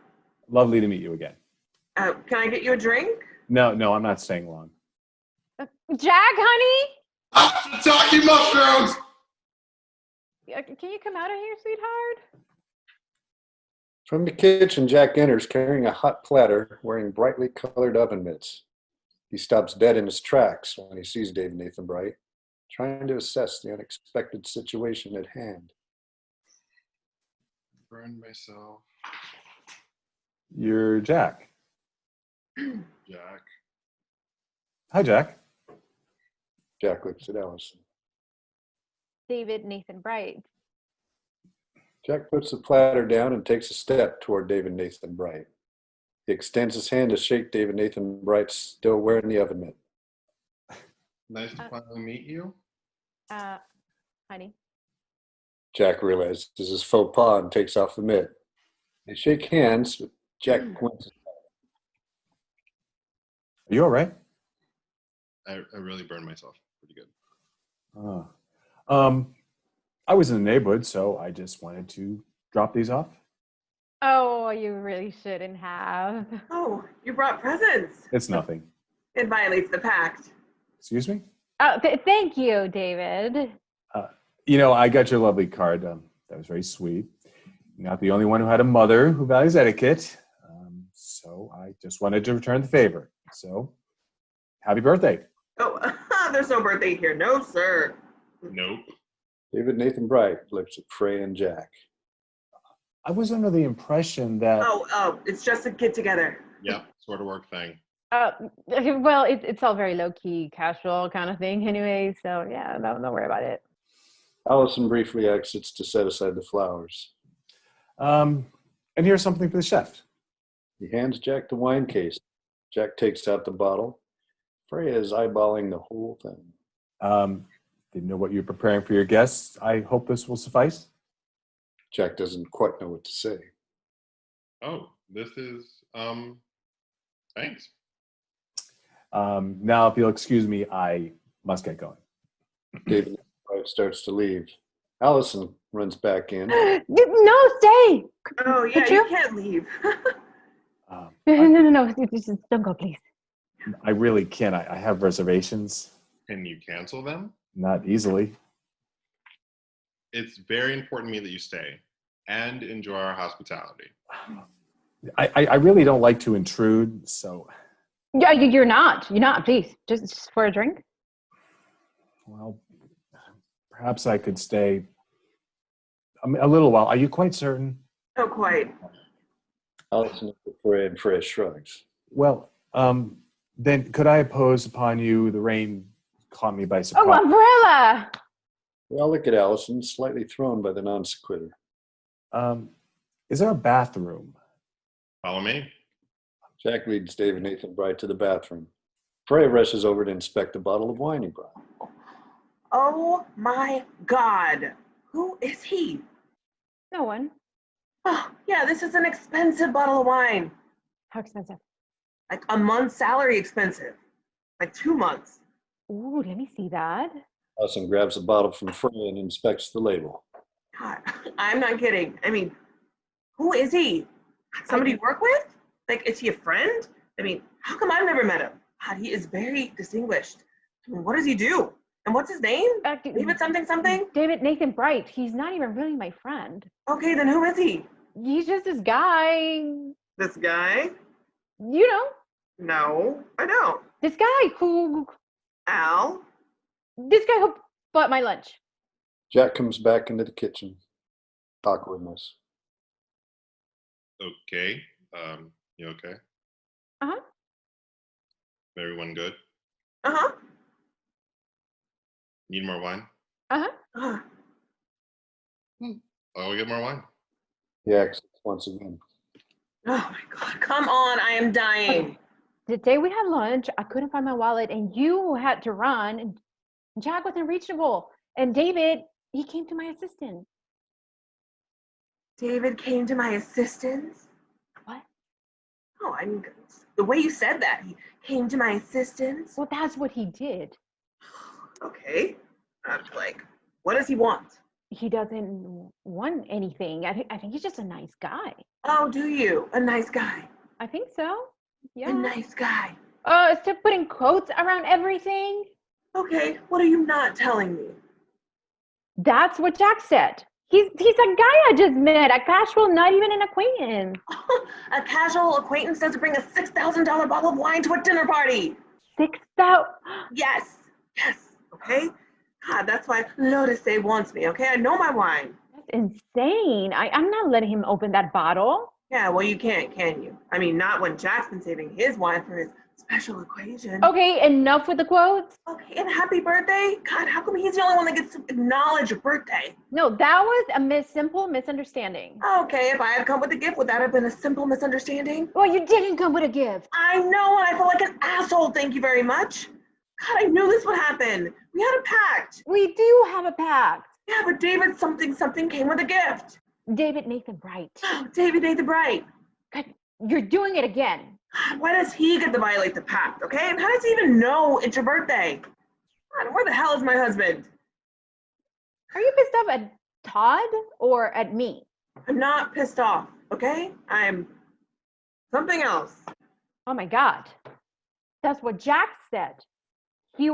Lovely to meet you again. Can I get you a drink? No, I'm not staying long. Jack, honey? Talking mushrooms! Can you come out of here, sweetheart? From the kitchen, Jack enters carrying a hot platter, wearing brightly colored oven mitts. He stops dead in his tracks when he sees David Nathan Bright, trying to assess the unexpected situation at hand. Burned myself. You're Jack. Jack. Hi, Jack. Jack looks at Allison. David Nathan Bright. Jack puts the platter down and takes a step toward David Nathan Bright. He extends his hand to shake David Nathan Bright, still wearing the oven mitt. Nice to finally meet you. Honey. Jack realizes his faux pas and takes off the mitt. They shake hands, but Jack winces. Are you all right? I really burned myself pretty good. I was in the neighborhood, so I just wanted to drop these off. Oh, you really shouldn't have. Oh, you brought presents. It's nothing. It violates the pact. Excuse me? Oh, thank you, David. I got your lovely card. That was very sweet. You're not the only one who had a mother who values etiquette. So I just wanted to return the favor. So, happy birthday. Oh, there's no birthday here. No, sir. Nope. David Nathan Bright looks at Frey and Jack. I was under the impression that... Oh, it's just a get together. Yep, sort of work thing. Well, it's all very low-key, casual kind of thing anyway, so yeah, don't worry about it. Allison briefly exits to set aside the flowers. And here's something for the chef. He hands Jack the wine case. Jack takes out the bottle. Freya is eyeballing the whole thing. Didn't know what you're preparing for your guests. I hope this will suffice. Jack doesn't quite know what to say. Oh, this is, thanks. Now, if you'll excuse me, I must get going. David Bright starts to leave. Allison runs back in. No, stay! Oh, yeah, Could you you? can't leave. No, just don't go, please. I really can't. I have reservations. Can you cancel them? Not easily. It's very important to me that you stay and enjoy our hospitality. I really don't like to intrude, so... Yeah, you're not, please. Just for a drink? Well, perhaps I could stay a little while. Are you quite certain? Oh, quite. Allison looks at Freya and Freya shrugs. Well, then could I impose upon you? The rain caught me by surprise. Oh, umbrella! We all look at Allison, slightly thrown by the non sequitur. Is there a bathroom? Follow me. Jack leads David Nathan Bright to the bathroom. Freya rushes over to inspect the bottle of wine he brought. Oh, my God. Who is he? No one. Oh, yeah, this is an expensive bottle of wine. How expensive? Like a month's salary expensive. Like 2 months. Ooh, let me see that. Allison grabs the bottle from Freya and inspects the label. God, I'm not kidding. I mean, who is he? Somebody you work with? Like, is he a friend? I mean, how come I've never met him? God, he is very distinguished. I mean, what does he do? And what's his name? David something something? David Nathan Bright. He's not even really my friend. Okay, then who is he? He's just this guy. This guy? You know, No, I don't. this guy who bought my lunch. Jack comes back into the kitchen. Awkwardness. Okay. You okay? Uh-huh. Everyone good? Uh-huh. Need more wine? Uh-huh. Uh, I'll go get more wine. He exits once again. oh my God, come on, I am dying. The day we had lunch, I couldn't find my wallet, and you had to run, and Jack wasn't reachable. And David, he came to my assistance. David came to my assistance? What? Oh, I mean, the way you said that, he came to my assistance? Well, that's what he did. Okay. I'm like, what does he want? he doesn't want anything. I think he's just a nice guy. Oh, do you? A nice guy. I think so. Yeah. A nice guy. Instead of putting quotes around everything. Okay, what are you not telling me? That's what Jack said. He's a guy I just met, a casual, not even an acquaintance. A casual acquaintance doesn't bring a $6,000 bottle of wine to a dinner party. 6,000. Yes, okay? God, that's why Lotus Day wants me, okay? I know my wine. That's insane. I'm not letting him open that bottle. Yeah, well, you can't, can you? I mean, not when Jack's been saving his wine for his special occasion. Okay, enough with the quotes. Okay, and happy birthday? God, how come he's the only one that gets to acknowledge your birthday? No, that was a simple misunderstanding. Okay, if I had come with a gift, would that have been a simple misunderstanding? Well, you didn't come with a gift. I know, and I felt like an asshole, thank you very much. God, I knew this would happen. We had a pact. We do have a pact. Yeah, but David something came with a gift. David Nathan Bright. Oh, David Nathan Bright. God, you're doing it again. God, why does he get to violate the pact, okay? And how does he even know it's your birthday? God, where the hell is my husband? Are you pissed off at Todd or at me? I'm not pissed off, okay? I'm something else. Oh my God. That's what Jack said. He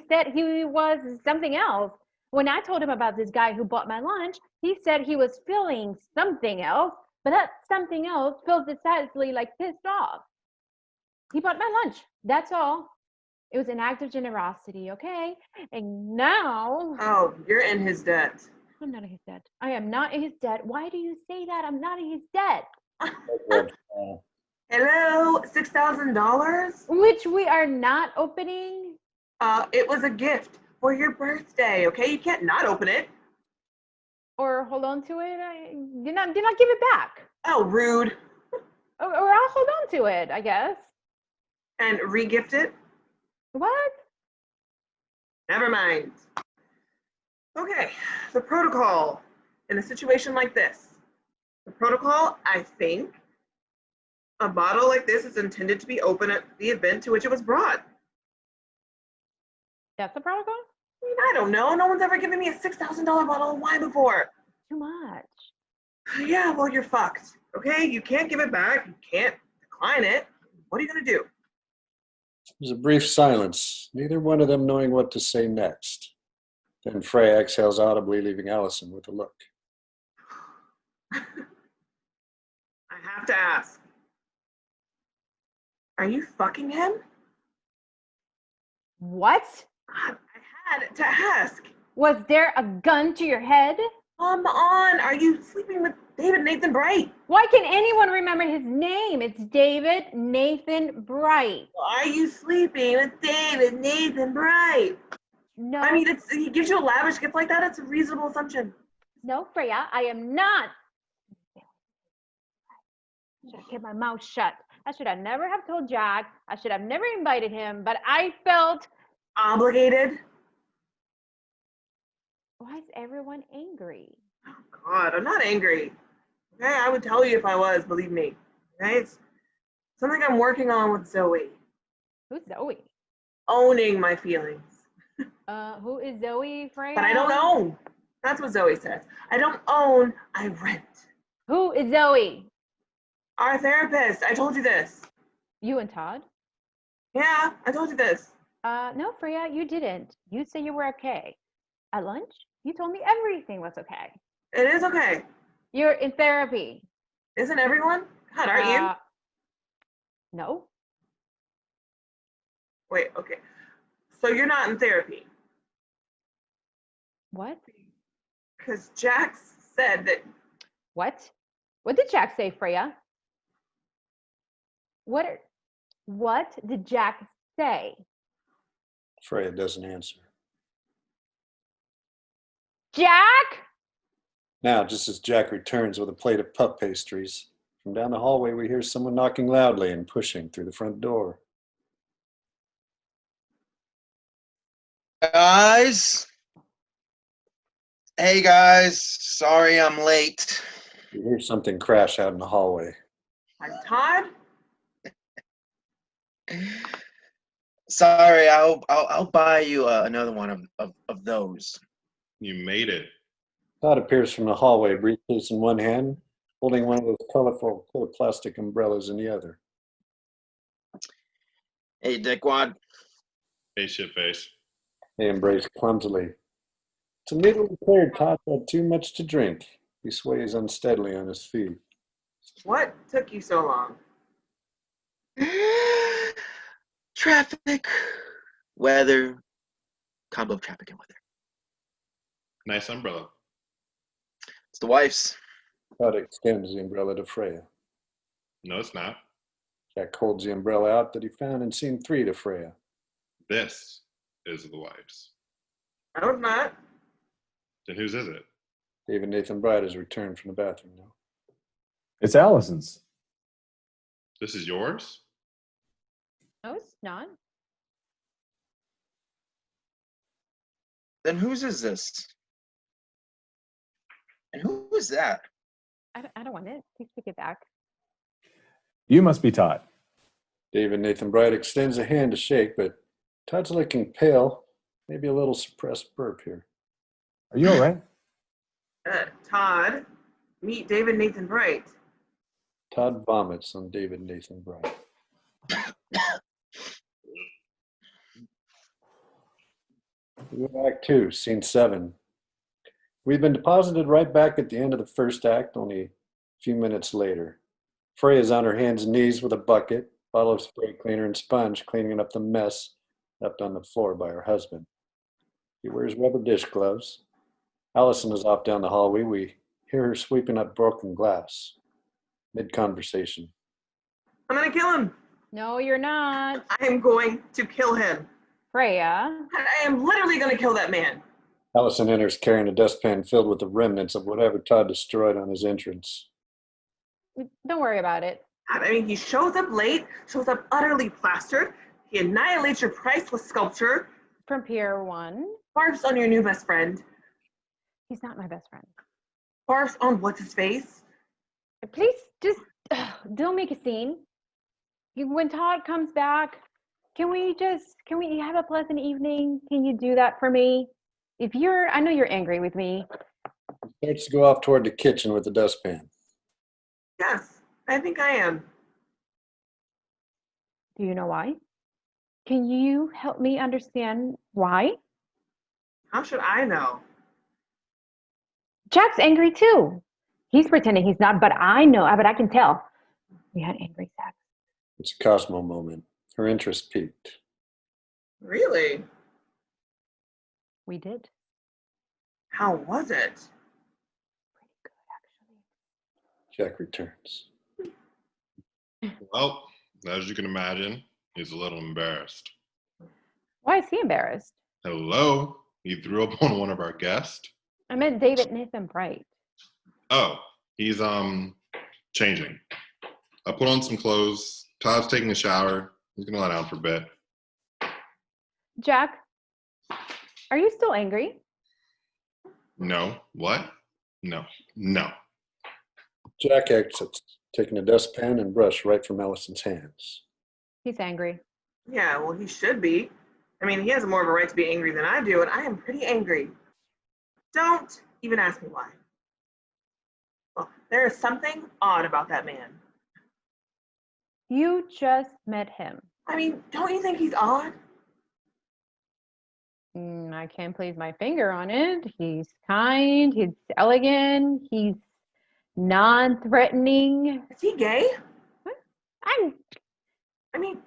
said he was something else. When I told him about this guy who bought my lunch, he said he was feeling something else, but that something else felt decidedly like pissed off. He bought my lunch. That's all. It was an act of generosity, okay? And now Oh, you're in his debt. I'm not in his debt. I am not in his debt. Why do you say that? I'm not in his debt. Hello, $6,000? Which we are not opening. It was a gift for your birthday, okay? You can't not open it. Or hold on to it. Did not give it back. Oh, rude. Or I'll hold on to it, I guess. And re-gift it? What? Never mind. Okay, the protocol in a situation like this. The protocol, I think, a bottle like this is intended to be open at the event to which it was brought. That's the protocol? I mean, I don't know. No one's ever given me a $6,000 bottle of wine before. Too much. Yeah, well, you're fucked. Okay, you can't give it back. You can't decline it. What are you gonna do? There's a brief silence, neither one of them knowing what to say next. Then Freya exhales audibly, leaving Allison with a look. I have to ask. Are you fucking him? What? God, I had to ask. Was there a gun to your head? Come on, are you sleeping with David Nathan Bright? Why can anyone remember his name? It's David Nathan Bright. Are you sleeping with David Nathan Bright? No. I mean, he gives you a lavish gift like that. It's a reasonable assumption. No, Freya, I am not. I should have kept my mouth shut. I should have never have told Jack. I should have never invited him, but I felt. Obligated? Why is everyone angry? Oh, God, I'm not angry. Okay, I would tell you if I was, believe me. Okay, it's something I'm working on with Zoe. Who's Zoe? Owning my feelings. Who is Zoe, Freya? But I don't own. That's what Zoe says. I don't own, I rent. Who is Zoe? Our therapist. I told you this. You and Todd? Yeah, I told you this. No, Freya, you didn't. You said you were okay. At lunch, you told me everything was okay. It is okay. You're in therapy. Isn't everyone? God, aren't you? No. Wait, okay. So you're not in therapy? What? Because Jax said that. What? What did Jack say, Freya? What did Jack say? Freya doesn't answer. Jack? Now, just as Jack returns with a plate of puff pastries, from down the hallway we hear someone knocking loudly and pushing through the front door. Guys? Hey guys, sorry I'm late. You hear something crash out in the hallway. I'm Todd? Sorry, I'll buy you another one of those. You made it. Todd appears from the hallway, briefcase in one hand, holding one of those colorful clear plastic umbrellas in the other. Hey, dickwad. Hey, shitface. They embrace clumsily. It's immediately clear Todd had too much to drink. He sways unsteadily on his feet. What took you so long? Traffic, weather, combo of traffic and weather. Nice umbrella. It's the wife's. Todd extends the umbrella to Freya. No, it's not. Jack holds the umbrella out that he found in scene 3 to Freya. This is the wife's. No, it's not. Then whose is it? David Nathan Bright has returned from the bathroom now. It's Allison's. This is yours? No, it's not. Then whose is this? And who is that? I don't want it. Please take it back. You must be Todd. David Nathan Bright extends a hand to shake, but Todd's looking pale, maybe a little suppressed burp here. Are you all right? Todd, meet David Nathan Bright. Todd vomits on David Nathan Bright. We go Act 2, Scene 7. We've been deposited right back at the end of the first act, only a few minutes later. Freya is on her hands and knees with a bucket, bottle of spray cleaner, and sponge cleaning up the mess left on the floor by her husband. He wears rubber dish gloves. Allison is off down the hallway. We hear her sweeping up broken glass. Mid-conversation. I'm gonna kill him. No, you're not. I am going to kill him. Freya. I am literally gonna kill that man. Allison enters carrying a dustpan filled with the remnants of whatever Todd destroyed on his entrance. Don't worry about it. I mean, he shows up late, shows up utterly plastered. He annihilates your priceless sculpture, From Pier 1. barfs on your new best friend, He's not my best friend. barfs on what's his face. Please just don't make a scene. When Todd comes back, can we have a pleasant evening? Can you do that for me? I know you're angry with me. He starts to go off toward the kitchen with the dustpan. Yes, I think I am. Do you know why? Can you help me understand why? How should I know? Jack's angry too. He's pretending he's not, but I know, but I can tell. We had angry sex. It's a Cosmo moment. Her interest peaked. Really? We did. How was it? Pretty good, actually. Jack returns. Well, as you can imagine, he's a little embarrassed. Why is he embarrassed? Hello? He threw up on one of our guests? I meant David Nathan Bright. Oh, he's changing. I put on some clothes. Todd's taking a shower. He's gonna lie down for a bit. Jack, are you still angry? No. What? No. Jack exits, taking a dustpan and brush right from Allison's hands. He's angry. Yeah, well, he should be. I mean, he has more of a right to be angry than I do, and I am pretty angry. Don't even ask me why. Well, there is something odd about that man. You just met him. I mean, don't you think he's odd? I can't place my finger on it. He's kind, he's elegant, he's non-threatening. Is he gay? I mean,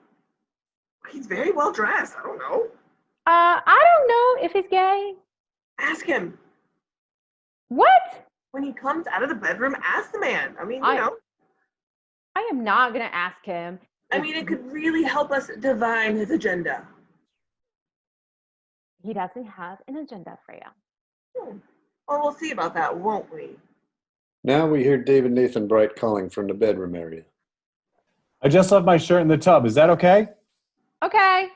he's very well dressed. I don't know. I don't know if he's gay. Ask him. What? When he comes out of the bedroom, ask the man. I mean, you I know. I am not gonna ask him. I mean, it could really help us divine his agenda. He doesn't have an agenda, Freya. Well, we'll see about that, won't we? Now we hear David Nathan Bright calling from the bedroom area. I just left my shirt in the tub. Is that okay? Okay.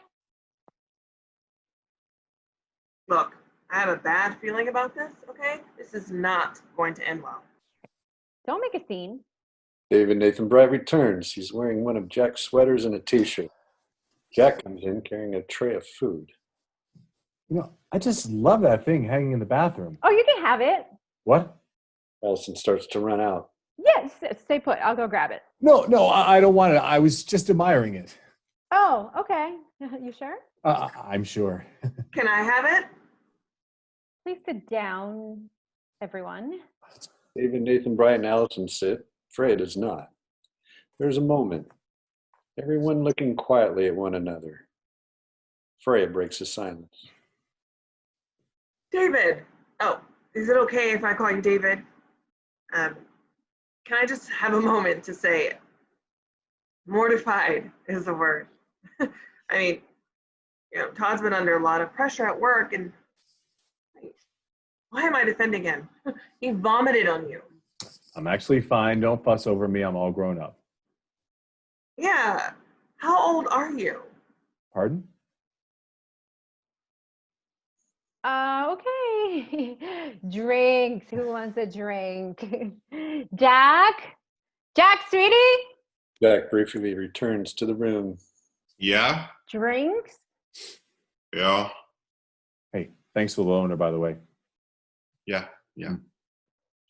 Look, I have a bad feeling about this, okay? This is not going to end well. Don't make a scene. David Nathan Bright returns. He's wearing one of Jack's sweaters and a t-shirt. Jack comes in carrying a tray of food. You know, I just love that thing hanging in the bathroom. Oh, you can have it. What? Allison starts to run out. Yes, stay put. I'll go grab it. No, I don't want it. I was just admiring it. Oh, okay. You sure? I'm sure. Can I have it? Please sit down, everyone. David, Nathan, Bright, and Allison sit. Freya does not. There's a moment. Everyone looking quietly at one another. Freya breaks the silence. David. Oh, is it okay if I call you David? Can I just have a moment to say mortified is the word. I mean, Todd's been under a lot of pressure at work, and why am I defending him? He vomited on you. I'm actually fine. Don't fuss over me. I'm all grown up. Yeah. How old are you? Pardon? Okay. Drinks. Who wants a drink? Jack? Jack, sweetie? Jack briefly returns to the room. Yeah? Drinks? Yeah. Hey, thanks for the loaner, by the way. Yeah.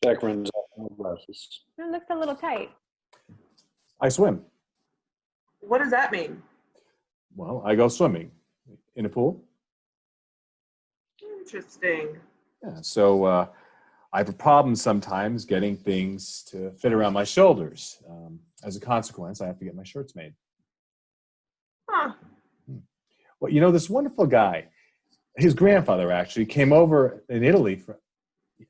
Jack runs out with no glasses. It looks a little tight. I swim. What does that mean? Well, I go swimming in a pool. Interesting. Yeah, so I have a problem sometimes getting things to fit around my shoulders. As a consequence, I have to get my shirts made. Huh. Well, this wonderful guy, his grandfather actually came over in Italy.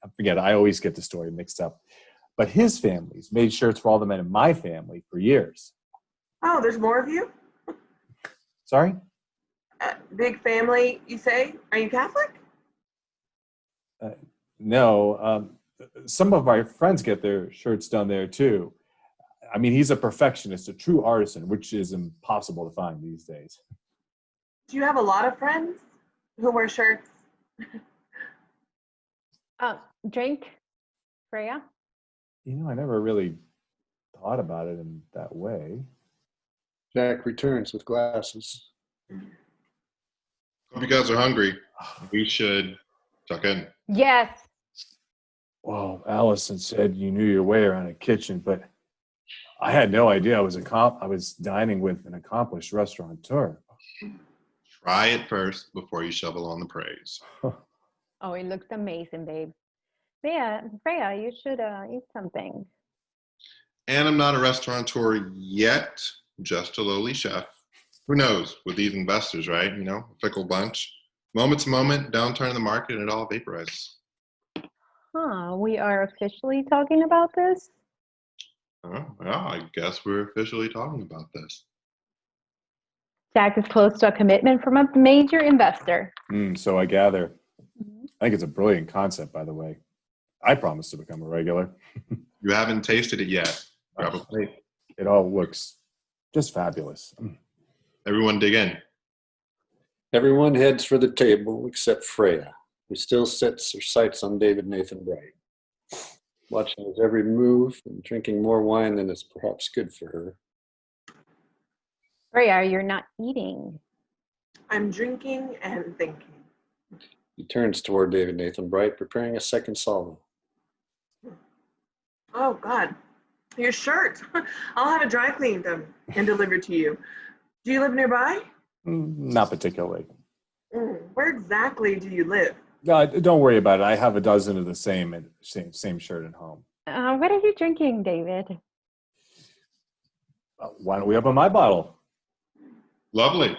I forget, I always get the story mixed up. But his family's made shirts for all the men in my family for years. Oh, there's more of you? Sorry? Big family, you say? Are you Catholic? No, some of our friends get their shirts done there too. I mean, he's a perfectionist, a true artisan, which is impossible to find these days. Do you have a lot of friends who wear shirts? Drink? Freya? I never really thought about it in that way. Jack returns with glasses. Hope you guys are hungry. We should tuck in. Yes. Well, Allison said you knew your way around a kitchen, but I had no idea I was dining with an accomplished restaurateur. Try it first before you shovel on the praise. Oh, it looks amazing, babe. Freya, you should eat something. And I'm not a restaurateur yet, just a lowly chef. Who knows with these investors, right? A fickle bunch. Moment to moment, downturn in the market, and it all vaporizes. Huh, we are officially talking about this? Oh, yeah, I guess we're officially talking about this. Jack is close to a commitment from a major investor. So I gather. I think it's a brilliant concept, by the way. I promise to become a regular. You haven't tasted it yet. Grab a plate. It all looks just fabulous. Everyone dig in. Everyone heads for the table except Freya, who still sets her sights on David Nathan Bright, watching his every move and drinking more wine than is perhaps good for her. Freya, you're not eating. I'm drinking and thinking. He turns toward David Nathan Bright, preparing a second salvo. Oh, God. Your shirt. I'll have it dry cleaned and delivered to you. Do you live nearby? Not particularly. Where exactly do you live? Don't worry about it. I have a dozen of the same shirt at home. What are you drinking, David? Why don't we open my bottle? Lovely.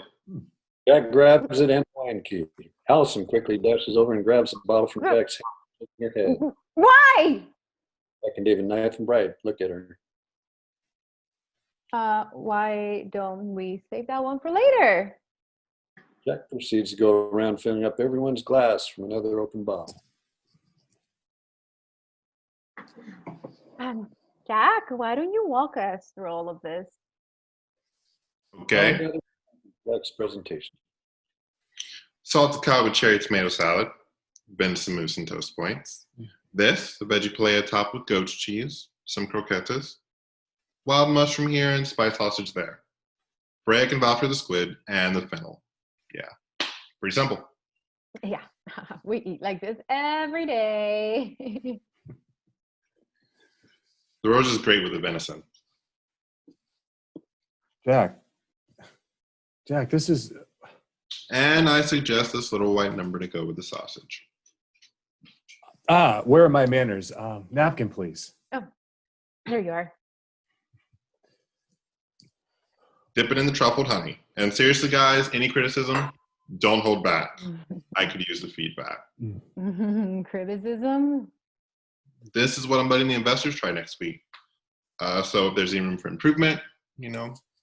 Jack grabs it and a wine key. Allison quickly dashes over and grabs the bottle from Jack's hand, shaking her head. Why? Jack and David Nathan Bright look at her. Why don't we save that one for later? Jack proceeds to go around filling up everyone's glass from another open bottle. Jack, why don't you walk us through all of this? Okay. Jack's presentation. Salted cod with cherry tomato salad. Venison mousse and toast points. This, the veggie paleo topped with goat cheese, some croquettes, wild mushroom here, and spice sausage there. Freya can vouch for the squid and the fennel. Yeah, pretty simple. Yeah, we eat like this every day. The roast is great with the venison. Jack, this is. And I suggest this little white number to go with the sausage. Where are my manners? Napkin, please. Oh, here you are. Dip it in the truffled honey. And seriously, guys, any criticism, don't hold back. I could use the feedback. Criticism? This is what I'm letting the investors try next week. So if there's any room for improvement,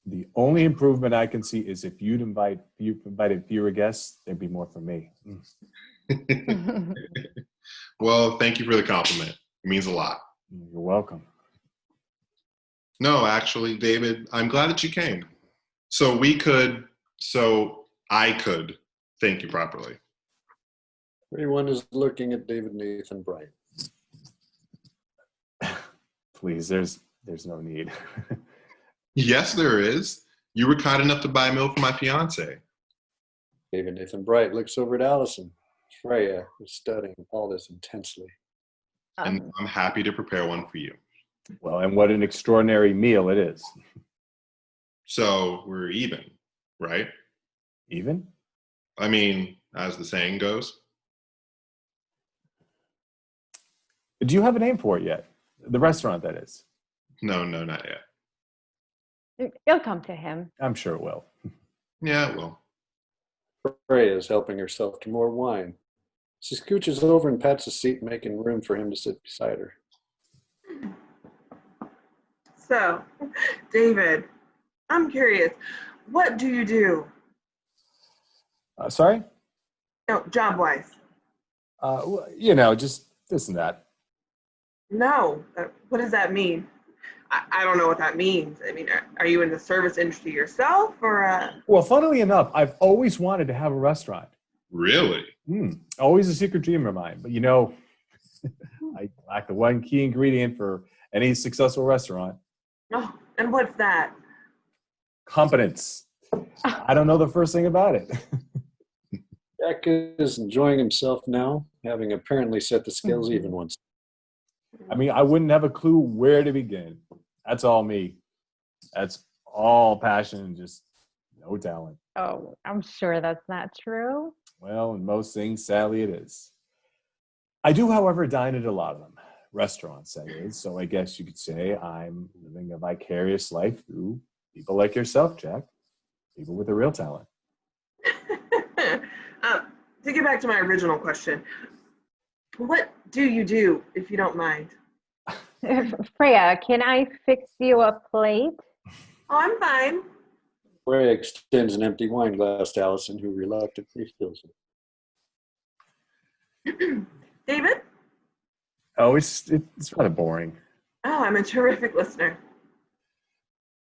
The only improvement I can see is if you'd invited fewer guests, there'd be more for me. Well, thank you for the compliment. It means a lot. You're welcome. No, actually, David, I'm glad that you came. So I could thank you properly. Everyone is looking at David Nathan Bright. Please, there's no need. Yes, there is. You were kind enough to buy a meal for my fiance. David Nathan Bright looks over at Allison. Freya is studying all this intensely. And I'm happy to prepare one for you. Well, and what an extraordinary meal it is. So we're even, right? Even? I mean, as the saying goes. Do you have a name for it yet? The restaurant, that is. No, not yet. It'll come to him. I'm sure it will. Yeah, well. Freya is helping herself to more wine. She scooches over and pats a seat, making room for him to sit beside her. So, David, I'm curious. What do you do? Sorry? No, job-wise. Just this and that. No. What does that mean? I don't know what that means. I mean, are you in the service industry yourself, or? Well, funnily enough, I've always wanted to have a restaurant. Really? Always a secret dream of mine. But I lack the one key ingredient for any successful restaurant. Oh, and what's that? Competence. I don't know the first thing about it. Jack is enjoying himself now, having apparently set the scales even once. I mean, I wouldn't have a clue where to begin. That's all me. That's all passion and just no talent. Oh, I'm sure that's not true. Well, in most things, sadly, it is. I do, however, dine at a lot of them. Restaurants, that is. So I guess you could say I'm living a vicarious life through people like yourself, Jack. People with a real talent. To get back to my original question, what do you do, if you don't mind? Freya, can I fix you a plate? Oh, I'm fine. Freya extends an empty wine glass to Allison, who reluctantly fills it. David? Oh, it's kind of boring. Oh, I'm a terrific listener.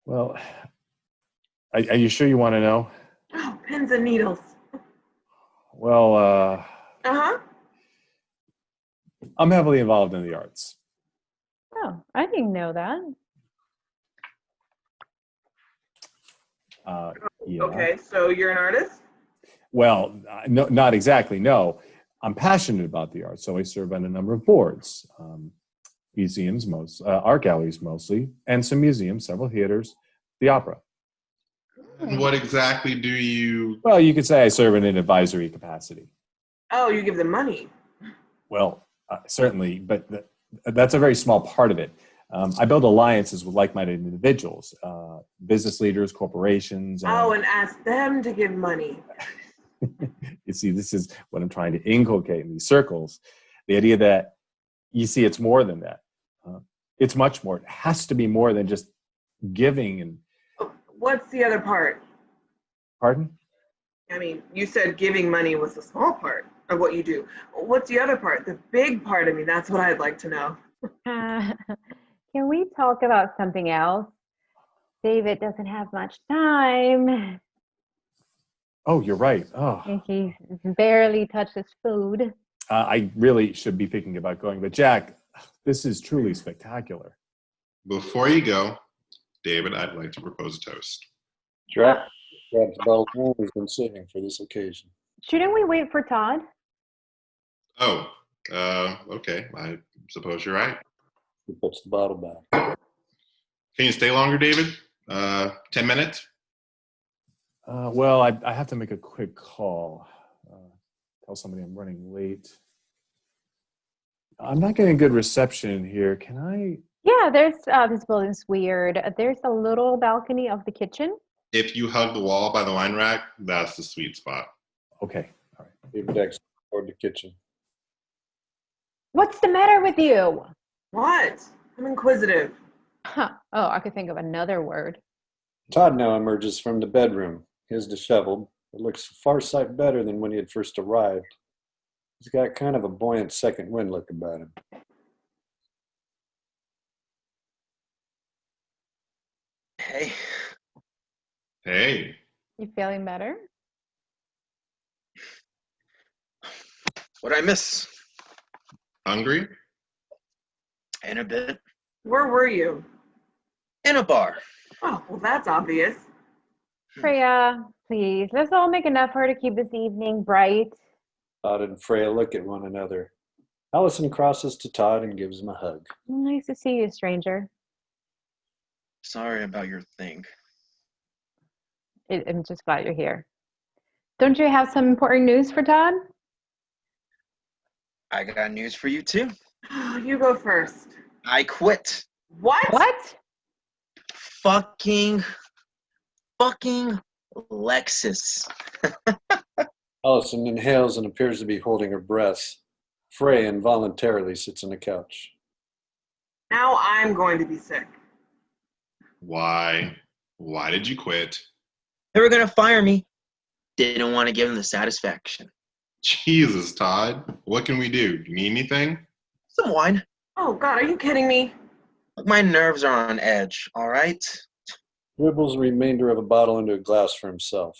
Well, are you sure you want to know? Oh, pins and needles. Well, Uh-huh. I'm heavily involved in the arts. Oh, I didn't know that. Yeah. Okay, so you're an artist? Well, no, not exactly. No, I'm passionate about the arts, so I serve on a number of boards, museums, art galleries mostly, and some museums, several theaters, the opera. And what exactly do you... Well, you could say I serve in an advisory capacity. Oh, you give them money. Well, certainly, but that's a very small part of it. I build alliances with like-minded individuals, business leaders, corporations. And ask them to give money. You see, this is what I'm trying to inculcate in these circles. The idea that, you see, it's more than that. It's much more. It has to be more than just giving. And What's the other part? Pardon? I mean, you said giving money was the small part of what you do. What's the other part? The big part of me, that's what I'd like to know. Can we talk about something else? David doesn't have much time. Oh, you're right. Oh, He's barely touched his food. I really should be thinking about going. But Jack, this is truly spectacular. Before you go, David, I'd like to propose a toast. Jack grabs a bottle of wine he's been saving for this occasion. Shouldn't we wait for Todd? Oh, okay. I suppose you're right. He puts the bottle back. Can you stay longer, David? 10 minutes? Well, I have to make a quick call. Tell somebody I'm running late. I'm not getting good reception here. Can I? Yeah, there's this building's weird. There's a little balcony of the kitchen. If you hug the wall by the wine rack, that's the sweet spot. Okay. All right. David exits toward the kitchen. What's the matter with you? What? I'm inquisitive. Huh. Oh, I could think of another word. Todd now emerges from the bedroom. His disheveled. It looks far sight better than when he had first arrived. He's got kind of a buoyant second wind look about him. Hey, Hey, You feeling better? what'd I miss? hungry? In a bit. Where were you? In a bar. Oh, well, that's obvious. Freya, please, let's all make an effort to keep this evening bright. Todd and Freya look at one another. Allison crosses to Todd and gives him a hug. Nice to see you, stranger. Sorry about your thing. I'm just glad you're here. Don't you have some important news for Todd? I got news for you too. You go first. I quit. What? What? Fucking Lexus. Allison inhales and appears to be holding her breath. Freya involuntarily sits on the couch. Now I'm going to be sick. Why? Why did you quit? They were gonna fire me. Didn't want to give them the satisfaction. Jesus, Todd. What can we do? You need anything? Some wine. Oh, God, are you kidding me? My nerves are on edge, all right? Dribbles the remainder of a bottle into a glass for himself.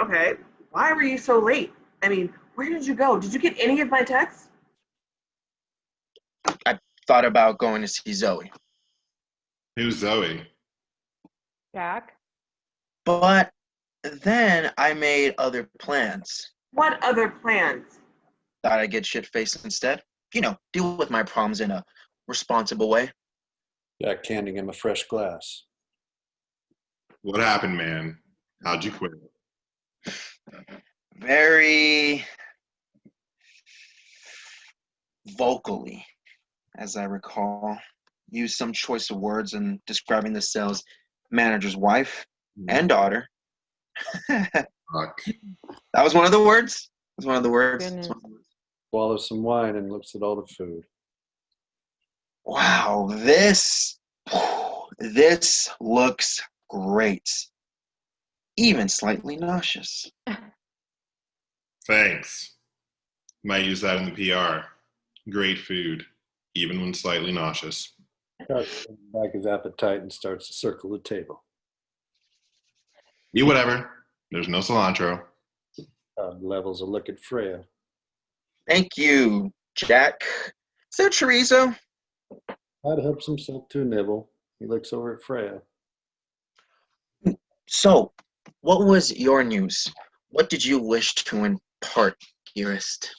Okay, why were you so late? I mean, where did you go? Did you get any of my texts? I thought about going to see Zoe. Who's Zoe? Jack? But then I made other plans. What other plans? Thought I'd get shit-faced instead. You know, deal with my problems in a responsible way. Jack handing him a fresh glass. What happened, man? How'd you quit? Very vocally, as I recall. Used some choice of words in describing the sales manager's wife and daughter. That Fuck. was one of the words. That's one of the words. Goodness. Swallows some wine and looks at all the food. Wow, this looks great. Even slightly nauseous. Thanks. Might use that in the PR. Great food, even when slightly nauseous. Todd brings back his appetite and starts to circle the table. Eat whatever. There's no cilantro. Todd levels a look at Freya. Thank you, Jack. So chorizo. Todd helps himself to a nibble. He looks over at Freya. So, what was your news? What did you wish to impart, dearest?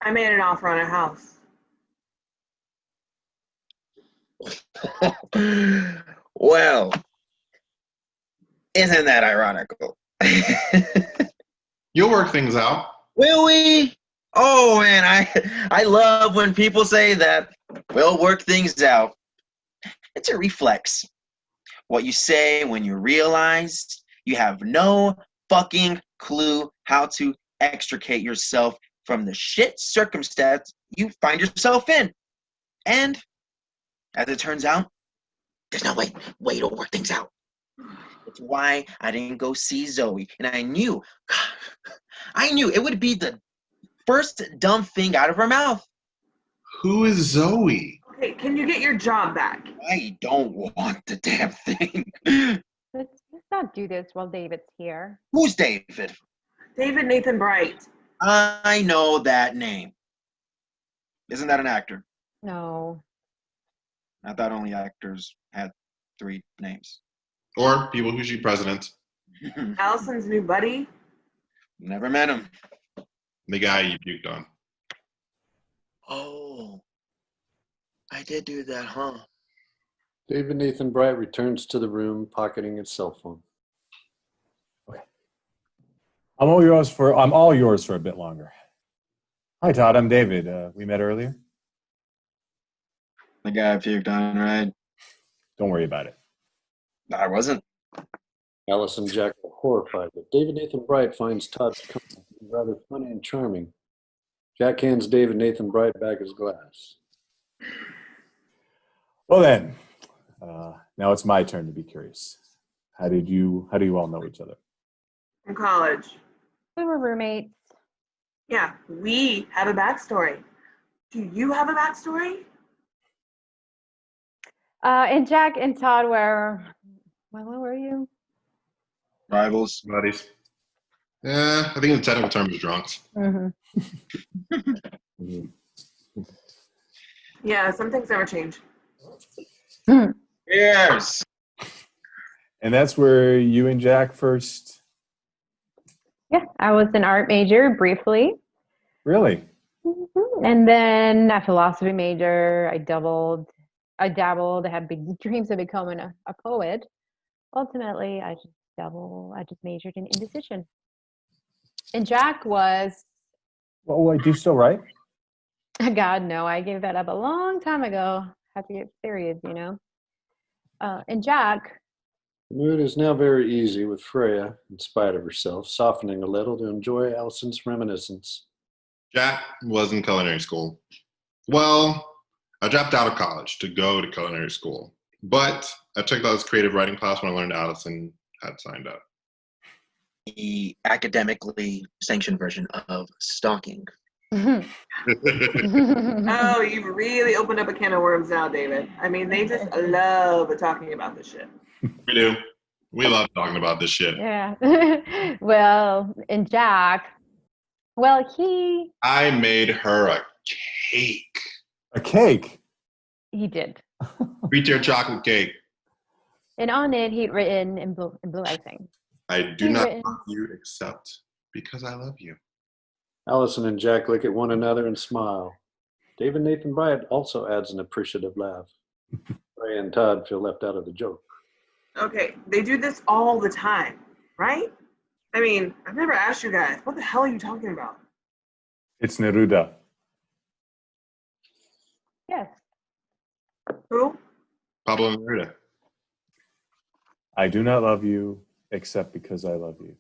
I made an offer on a house. Well, isn't that ironical? You'll work things out. Will we? Oh man, I love when people say that. We'll work things out. It's a reflex. What you say when you realize you have no fucking clue how to extricate yourself from the shit circumstance you find yourself in. And as it turns out, there's no way to work things out. It's why I didn't go see Zoe. And I knew it would be the first dumb thing out of her mouth. Who is Zoe? Okay, can you get your job back? I don't want the damn thing. Let's not do this while David's here. Who's David? David Nathan Bright. I know that name. Isn't that an actor? No. I thought only actors had 3 names. Or people who shoot presidents. Allison's new buddy. Never met him. The guy you puked on. Oh, I did do that, huh? David Nathan Bright returns to the room, pocketing his cell phone. I'm all yours for a bit longer. Hi, Todd. I'm David. We met earlier. The guy I puked on, right? Don't worry about it. I wasn't. Alice and Jack are horrified, but David Nathan Bright finds Todd's comment rather funny and charming. Jack hands David Nathan Bright back his glass. Well then, now it's my turn to be curious. How do you all know each other? From college. We were roommates. Yeah, we have a backstory. Do you have a backstory? And Jack and Todd were, well, what were you? Rivals. Buddies. Yeah, I think the technical term is drunks. Yeah, some things never change. Cheers. And that's where you and Jack first. Yeah, I was an art major briefly. Really? And then a philosophy major. I dabbled, I had big dreams of becoming a poet. Ultimately, I just majored in indecision. And Jack was, Well, wait, do you still write? God, no, I gave that up a long time ago. Happy periods, you know. And Jack, The mood is now very easy with Freya, in spite of herself, softening a little to enjoy Allison's reminiscence. Jack was in culinary school. Well, I dropped out of college to go to culinary school, but I took this creative writing class when I learned Allison had signed up. The academically sanctioned version of stalking. Oh, you've really opened up a can of worms now, David. I mean, they just love talking about this shit. We do. We love talking about this shit. yeah. Well, and Jack, well, I made her a cake. A cake. he did. 3-tier chocolate cake. And on it, he'd written in blue icing. I do He'd not written- love you except because I love you. Allison and Jack look at one another and smile. David Nathan Bright also adds an appreciative laugh. Freya and Todd feel left out of the joke. Okay, they do this all the time, right? I mean, I've never asked you guys, what the hell are you talking about? It's Neruda. Yes. Who? Pablo Neruda. I do not love you except because I love you.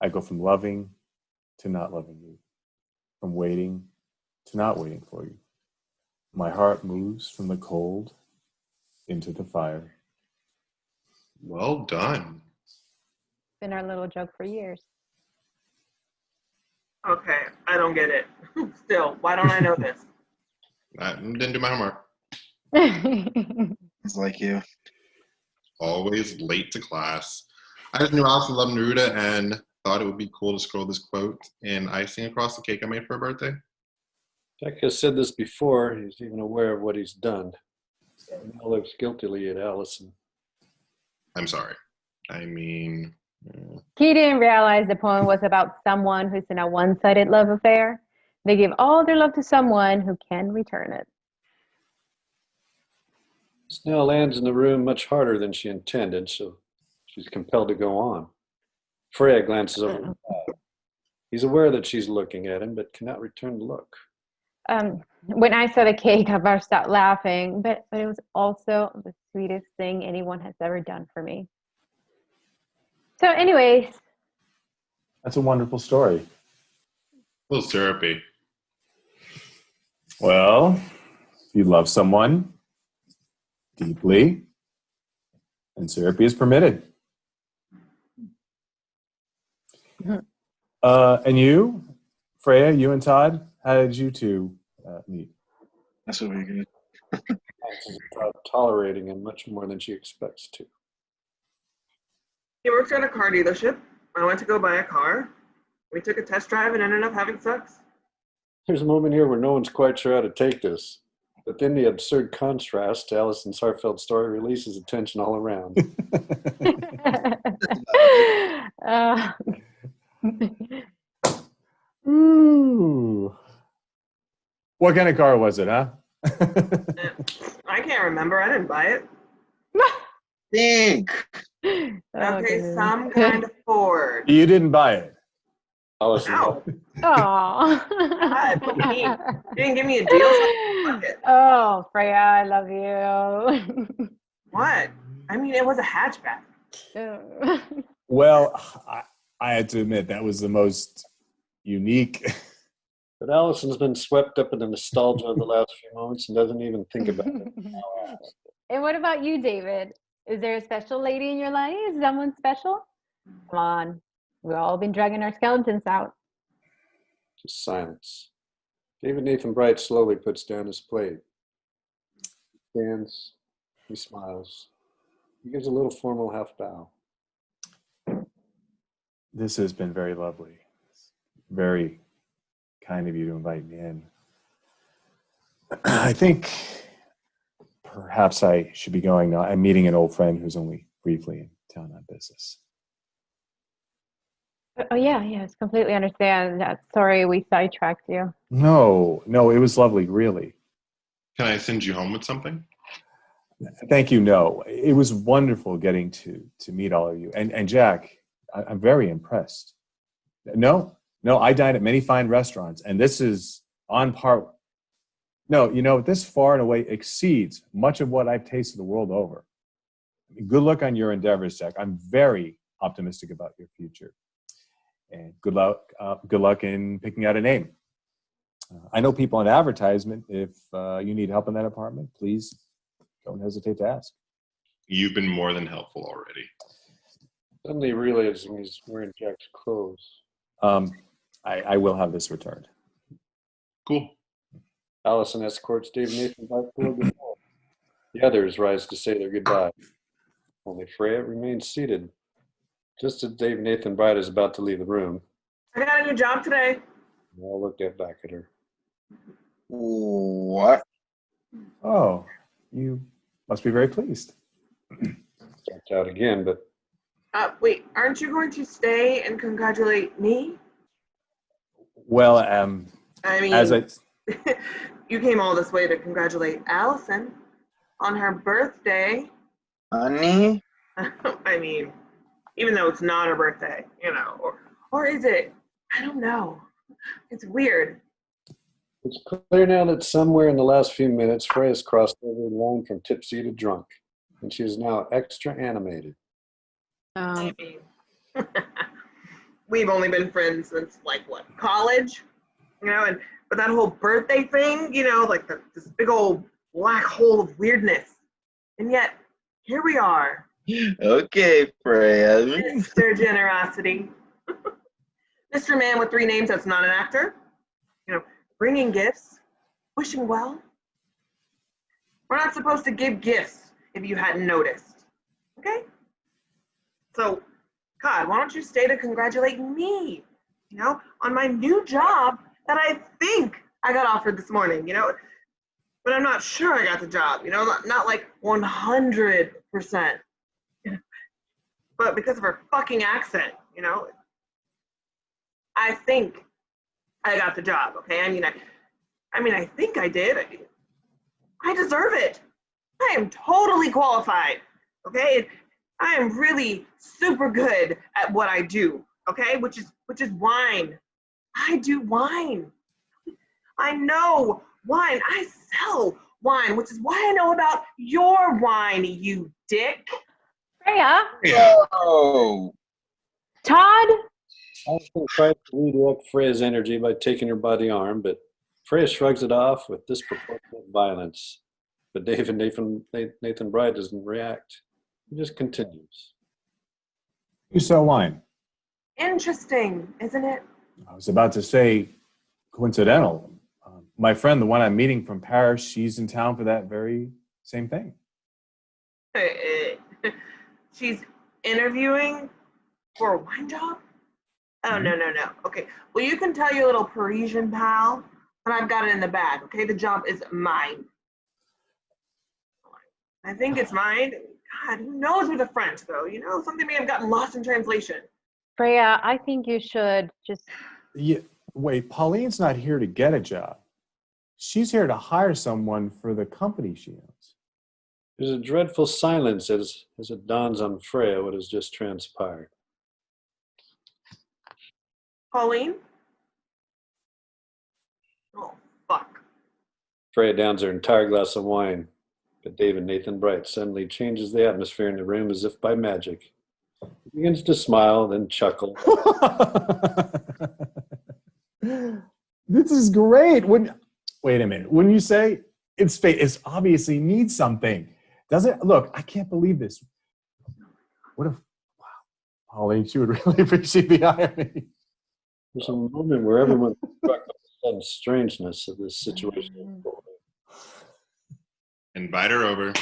I go from loving to not loving you, from waiting to not waiting for you. My heart moves from the cold into the fire. Well done. Been our little joke for years. Okay, I don't get it. Still, why don't I know this? I didn't do my homework. It's like you. Always late to class. I just knew Allison loved Neruda and thought it would be cool to scroll this quote in icing across the cake I made for her birthday. Jack has said this before. He's even aware of what he's done. He now looks guiltily at Allison. I'm sorry. I mean, He didn't realize the poem was about someone who's in a one-sided love affair. They give all their love to someone who can return it. Snell lands in the room much harder than she intended, so she's compelled to go on. Freya glances over at Todd. He's aware that she's looking at him, but cannot return the look. When I saw the cake, I burst out laughing, but it was also the sweetest thing anyone has ever done for me. So anyways, That's a wonderful story. a little syrupy. Well, if you love someone deeply, then syrupy is permitted. And you, Freya, you and Todd, how did you two meet? That's what we good. Todd tolerating him much more than she expects to. He works at a car dealership. I went to go buy a car. We took a test drive and ended up having sex. There's a moment here where no one's quite sure how to take this. But then the absurd contrast to Allison's heartfelt story releases attention all around. Ooh. What kind of car was it, huh? I can't remember. I didn't buy it. Think. Oh, Okay, goodness. some kind of Ford. You didn't buy it. Allison, No. Aw. God, what do you mean? You didn't give me a deal, so fuck it. Oh, Freya, I love you. What? I mean, it was a hatchback. Well, I had to admit that was the most unique. but Allison's been swept up in the nostalgia of the last few moments and doesn't even think about it. And what about you, David? Is there a special lady in your life? Someone special? Come on. We've all been dragging our skeletons out. Just silence. David Nathan Bright slowly puts down his plate. Stands. He smiles. He gives a little formal half bow. This has been very lovely. Very kind of you to invite me in. I think perhaps I should be going now. I'm meeting an old friend who's only briefly in town on business. Oh, yeah, yes, completely understand that. Sorry we sidetracked you. No, it was lovely, really. Can I send you home with something? Thank you. No, it was wonderful getting to meet all of you. And Jack, I'm very impressed. No, I dine at many fine restaurants, and this is on par. No, this far and away exceeds much of what I've tasted the world over. Good luck on your endeavors, Jack. I'm very optimistic about your future. And good luck in picking out a name. I know people in advertisement. If you need help in that department, please don't hesitate to ask. You've been more than helpful already. Suddenly he realizes when he's wearing Jack's clothes. I will have this returned. Cool. Allison escorts David Nathan back toward the door. The others rise to say their goodbye. Only Freya remains seated. Just as Dave Nathan Bright is about to leave the room, I got a new job today. they all look back at her. What? Oh, you must be very pleased. Starts out again, but Wait, aren't you going to stay and congratulate me? Well, I mean, as I you came all this way to congratulate Allison on her birthday. Honey? I mean, even though it's not her birthday, or is it? I don't know. It's weird. it's clear now that somewhere in the last few minutes, Freya's crossed over the line from tipsy to drunk, and she is now extra animated. I mean, we've only been friends since college, but that whole birthday thing, this big old black hole of weirdness, and yet here we are. Okay, Freya. Mr. Generosity. Mr. Man with 3 names that's not an actor. Bringing gifts, wishing well. We're not supposed to give gifts if you hadn't noticed. Okay? So, God, why don't you stay to congratulate me, on my new job that I think I got offered this morning, but I'm not sure I got the job, not like 100%. But because of her fucking accent, I think I got the job, okay? I think I did. I deserve it. I am totally qualified, okay? I am really super good at what I do, okay? Which is wine. I do wine. I know wine. I sell wine, which is why I know about your wine, you dick. Freya, Oh, Todd, Allison tries to redirect Freya's energy by taking her by the arm, but Freya shrugs it off with disproportionate violence. But David Nathan Bright doesn't react. He just continues. you sell wine. Interesting, isn't it? I was about to say coincidental. My friend, the one I'm meeting from Paris, she's in town for that very same thing. She's interviewing for a wine job? Oh, no. Okay, well, you can tell your little Parisian pal that I've got it in the bag, okay? The job is mine. I think it's mine. God, who knows with the French, though? Something may have gotten lost in translation. Freya, I think you should just. Yeah, wait, Pauline's not here to get a job. She's here to hire someone for the company she owns. There's a dreadful silence as it dawns on Freya what has just transpired. Pauline? Oh, fuck. Freya downs her entire glass of wine, but David Nathan Bright suddenly changes the atmosphere in the room as if by magic. He begins to smile, then chuckle. This is great. Wait a minute. When you say it's fate, it obviously needs something. Does it? Look, I can't believe this. What if, wow, Pauline, she would really appreciate the irony. There's a moment where everyone's struck by the sudden strangeness of this situation. Invite her over.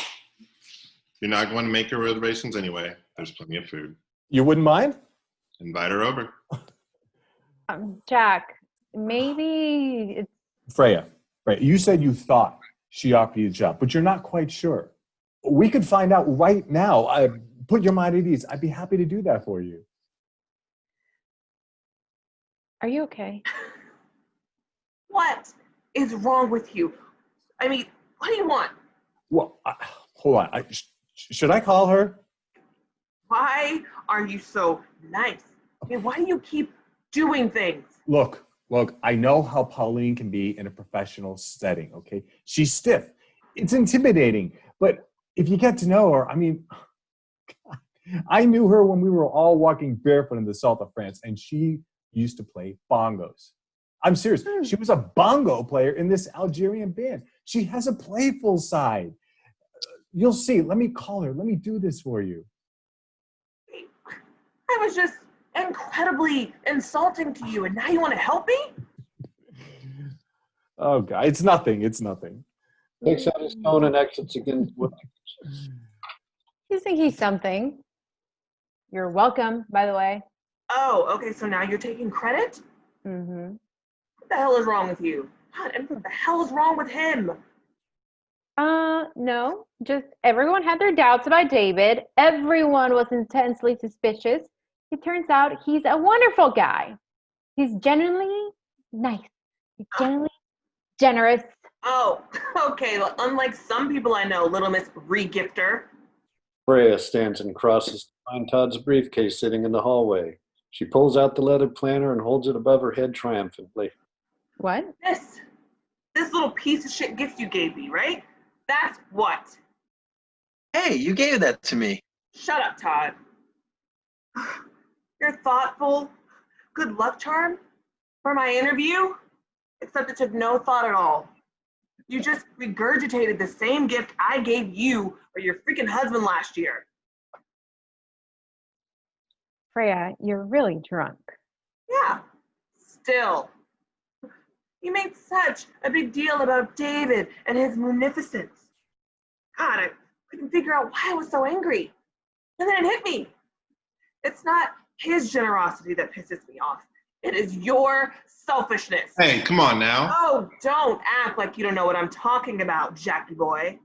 You're not going to make her reservations anyway. There's plenty of food. You wouldn't mind? Invite her over. Jack, maybe it's Freya, you said you thought she offered you the job, but you're not quite sure. We could find out right now. Put your mind at ease. I'd be happy to do that for you. Are you okay? What is wrong with you? I mean, what do you want? Well, hold on. Should I call her? Why are you so nice? I mean, why do you keep doing things? Look, I know how Pauline can be in a professional setting, okay? She's stiff. It's intimidating. But if you get to know her, I mean, I knew her when we were all walking barefoot in the south of France, and she used to play bongos. I'm serious. She was a bongo player in this Algerian band. She has a playful side. You'll see. Let me call her. Let me do this for you. I was just incredibly insulting to you, and now you want to help me? Oh, God. It's nothing. It's nothing. Takes out his phone and exits again. You think he's something. You're welcome, by the way. Oh, okay, so now you're taking credit? Mm-hmm. What the hell is wrong with you? God, and what the hell is wrong with him? No, just everyone had their doubts about David. Everyone was intensely suspicious. It turns out he's a wonderful guy. He's genuinely nice. He's genuinely generous. Oh, okay, well, unlike some people I know, Little Miss Regifter. Freya stands and crosses to find Todd's briefcase sitting in the hallway. She pulls out the leather planner and holds it above her head triumphantly. What? This little piece of shit gift you gave me, right? That's what? Hey, you gave that to me. Shut up, Todd. Your thoughtful, good luck charm for my interview? Except it took no thought at all. You just regurgitated the same gift I gave you or your freaking husband last year. Freya, you're really drunk. Yeah, still. You made such a big deal about David and his munificence. God, I couldn't figure out why I was so angry. And then it hit me. It's not his generosity that pisses me off. It is your selfishness. Hey, come on now. Oh, don't act like you don't know what I'm talking about, Jackie boy.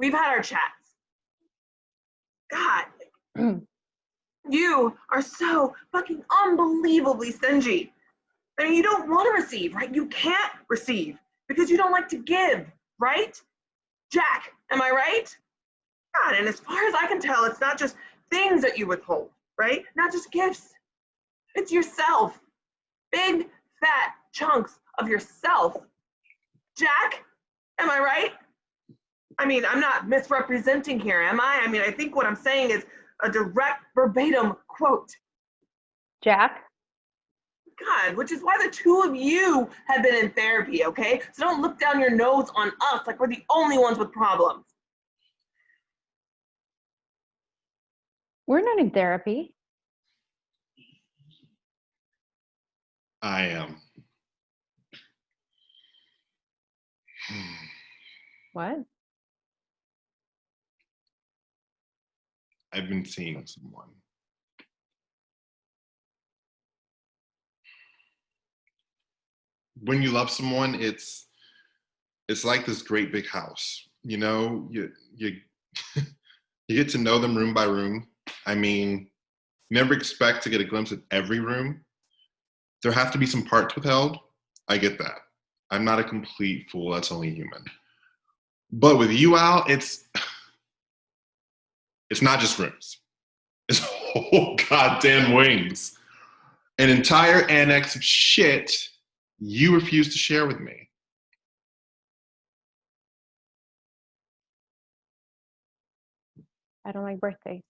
We've had our chats. God, you are so fucking unbelievably stingy. I mean, you don't want to receive, right? You can't receive because you don't like to give, right? Jack, am I right? God, and as far as I can tell, it's not just things that you withhold, right? Not just gifts. It's yourself. Big, fat chunks of yourself. Jack, am I right? I mean, I'm not misrepresenting here, am I? I mean, I think what I'm saying is a direct verbatim quote. Jack? God, which is why the two of you have been in therapy, okay? So don't look down your nose on us like we're the only ones with problems. We're not in therapy. I am. What? I've been seeing someone. When you love someone, it's like this great big house. You know, you you get to know them room by room. I mean, never expect to get a glimpse at every room. There have to be some parts withheld. I get that. I'm not a complete fool. That's only human. But with you, Al, it's not just rooms. It's whole goddamn wings. An entire annex of shit you refuse to share with me. I don't like birthdays.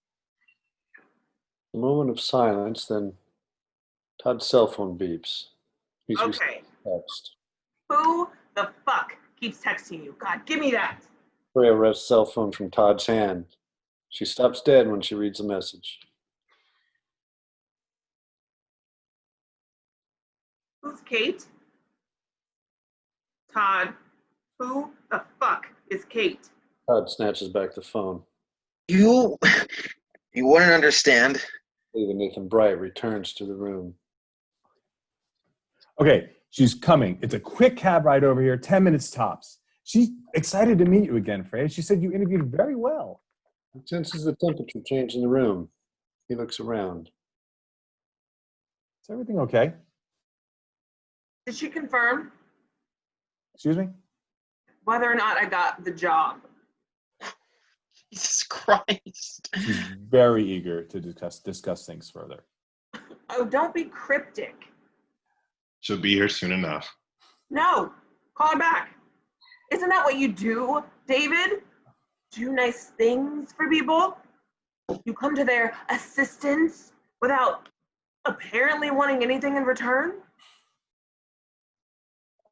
A moment of silence, then Todd's cell phone beeps. He's Okay. text. Who the fuck keeps texting you? God, give me that. Freya wrests cell phone from Todd's hand. She stops dead when she reads the message. Who's Kate? Todd. Who the fuck is Kate? Todd snatches back the phone. You wouldn't understand. Even Nathan Bright returns to the room. Okay, she's coming. It's a quick cab ride over here, 10 minutes tops. She's excited to meet you again, Freya. She said you interviewed very well. He senses the temperature change in the room. He looks around. Is everything okay? Did she confirm Excuse me? whether or not I got the job? Jesus Christ. She's very eager to discuss things further. Oh, don't be cryptic. She'll be here soon enough. No, call her back. Isn't that what you do, David? Do nice things for people? You come to their assistance without apparently wanting anything in return?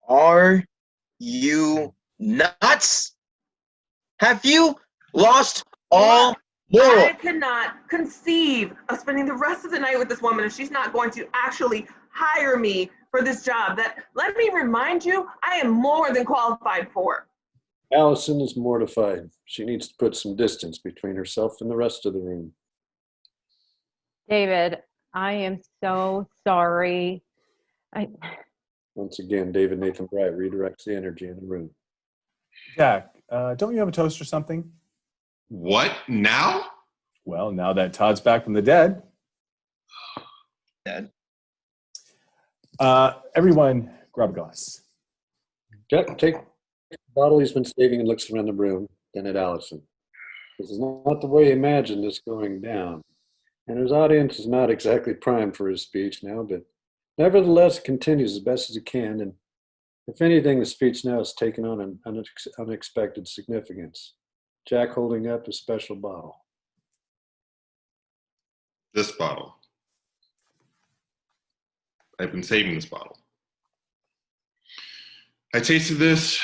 Are you nuts? Have you lost all moral? I cannot conceive of spending the rest of the night with this woman if she's not going to actually hire me for this job that, let me remind you, I am more than qualified for. Allison is mortified. She needs to put some distance between herself and the rest of the room. David, I am so sorry. Once again, David Nathan Bright redirects the energy in the room. Jack, don't you have a toast or something? What? Now? Well, now that Todd's back from the dead. Dead. Everyone, grab a glass. Jack takes the bottle he's been saving and looks around the room, then at Allison. This is not the way he imagined this going down. And his audience is not exactly primed for his speech now, but nevertheless continues as best as he can. And if anything, the speech now has taken on an unexpected significance. Jack holding up a special bottle. This bottle. I've been saving this bottle. I tasted this,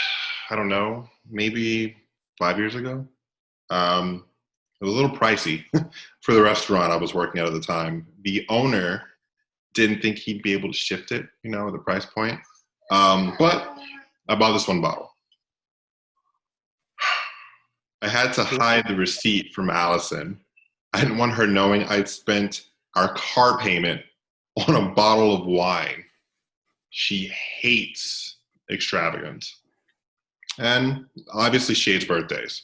I don't know, maybe 5 years ago. It was a little pricey for the restaurant I was working at the time. The owner didn't think he'd be able to shift it, the price point. But I bought this one bottle. I had to hide the receipt from Allison. I didn't want her knowing I'd spent our car payment on a bottle of wine. She hates extravagance. And obviously she hates birthdays.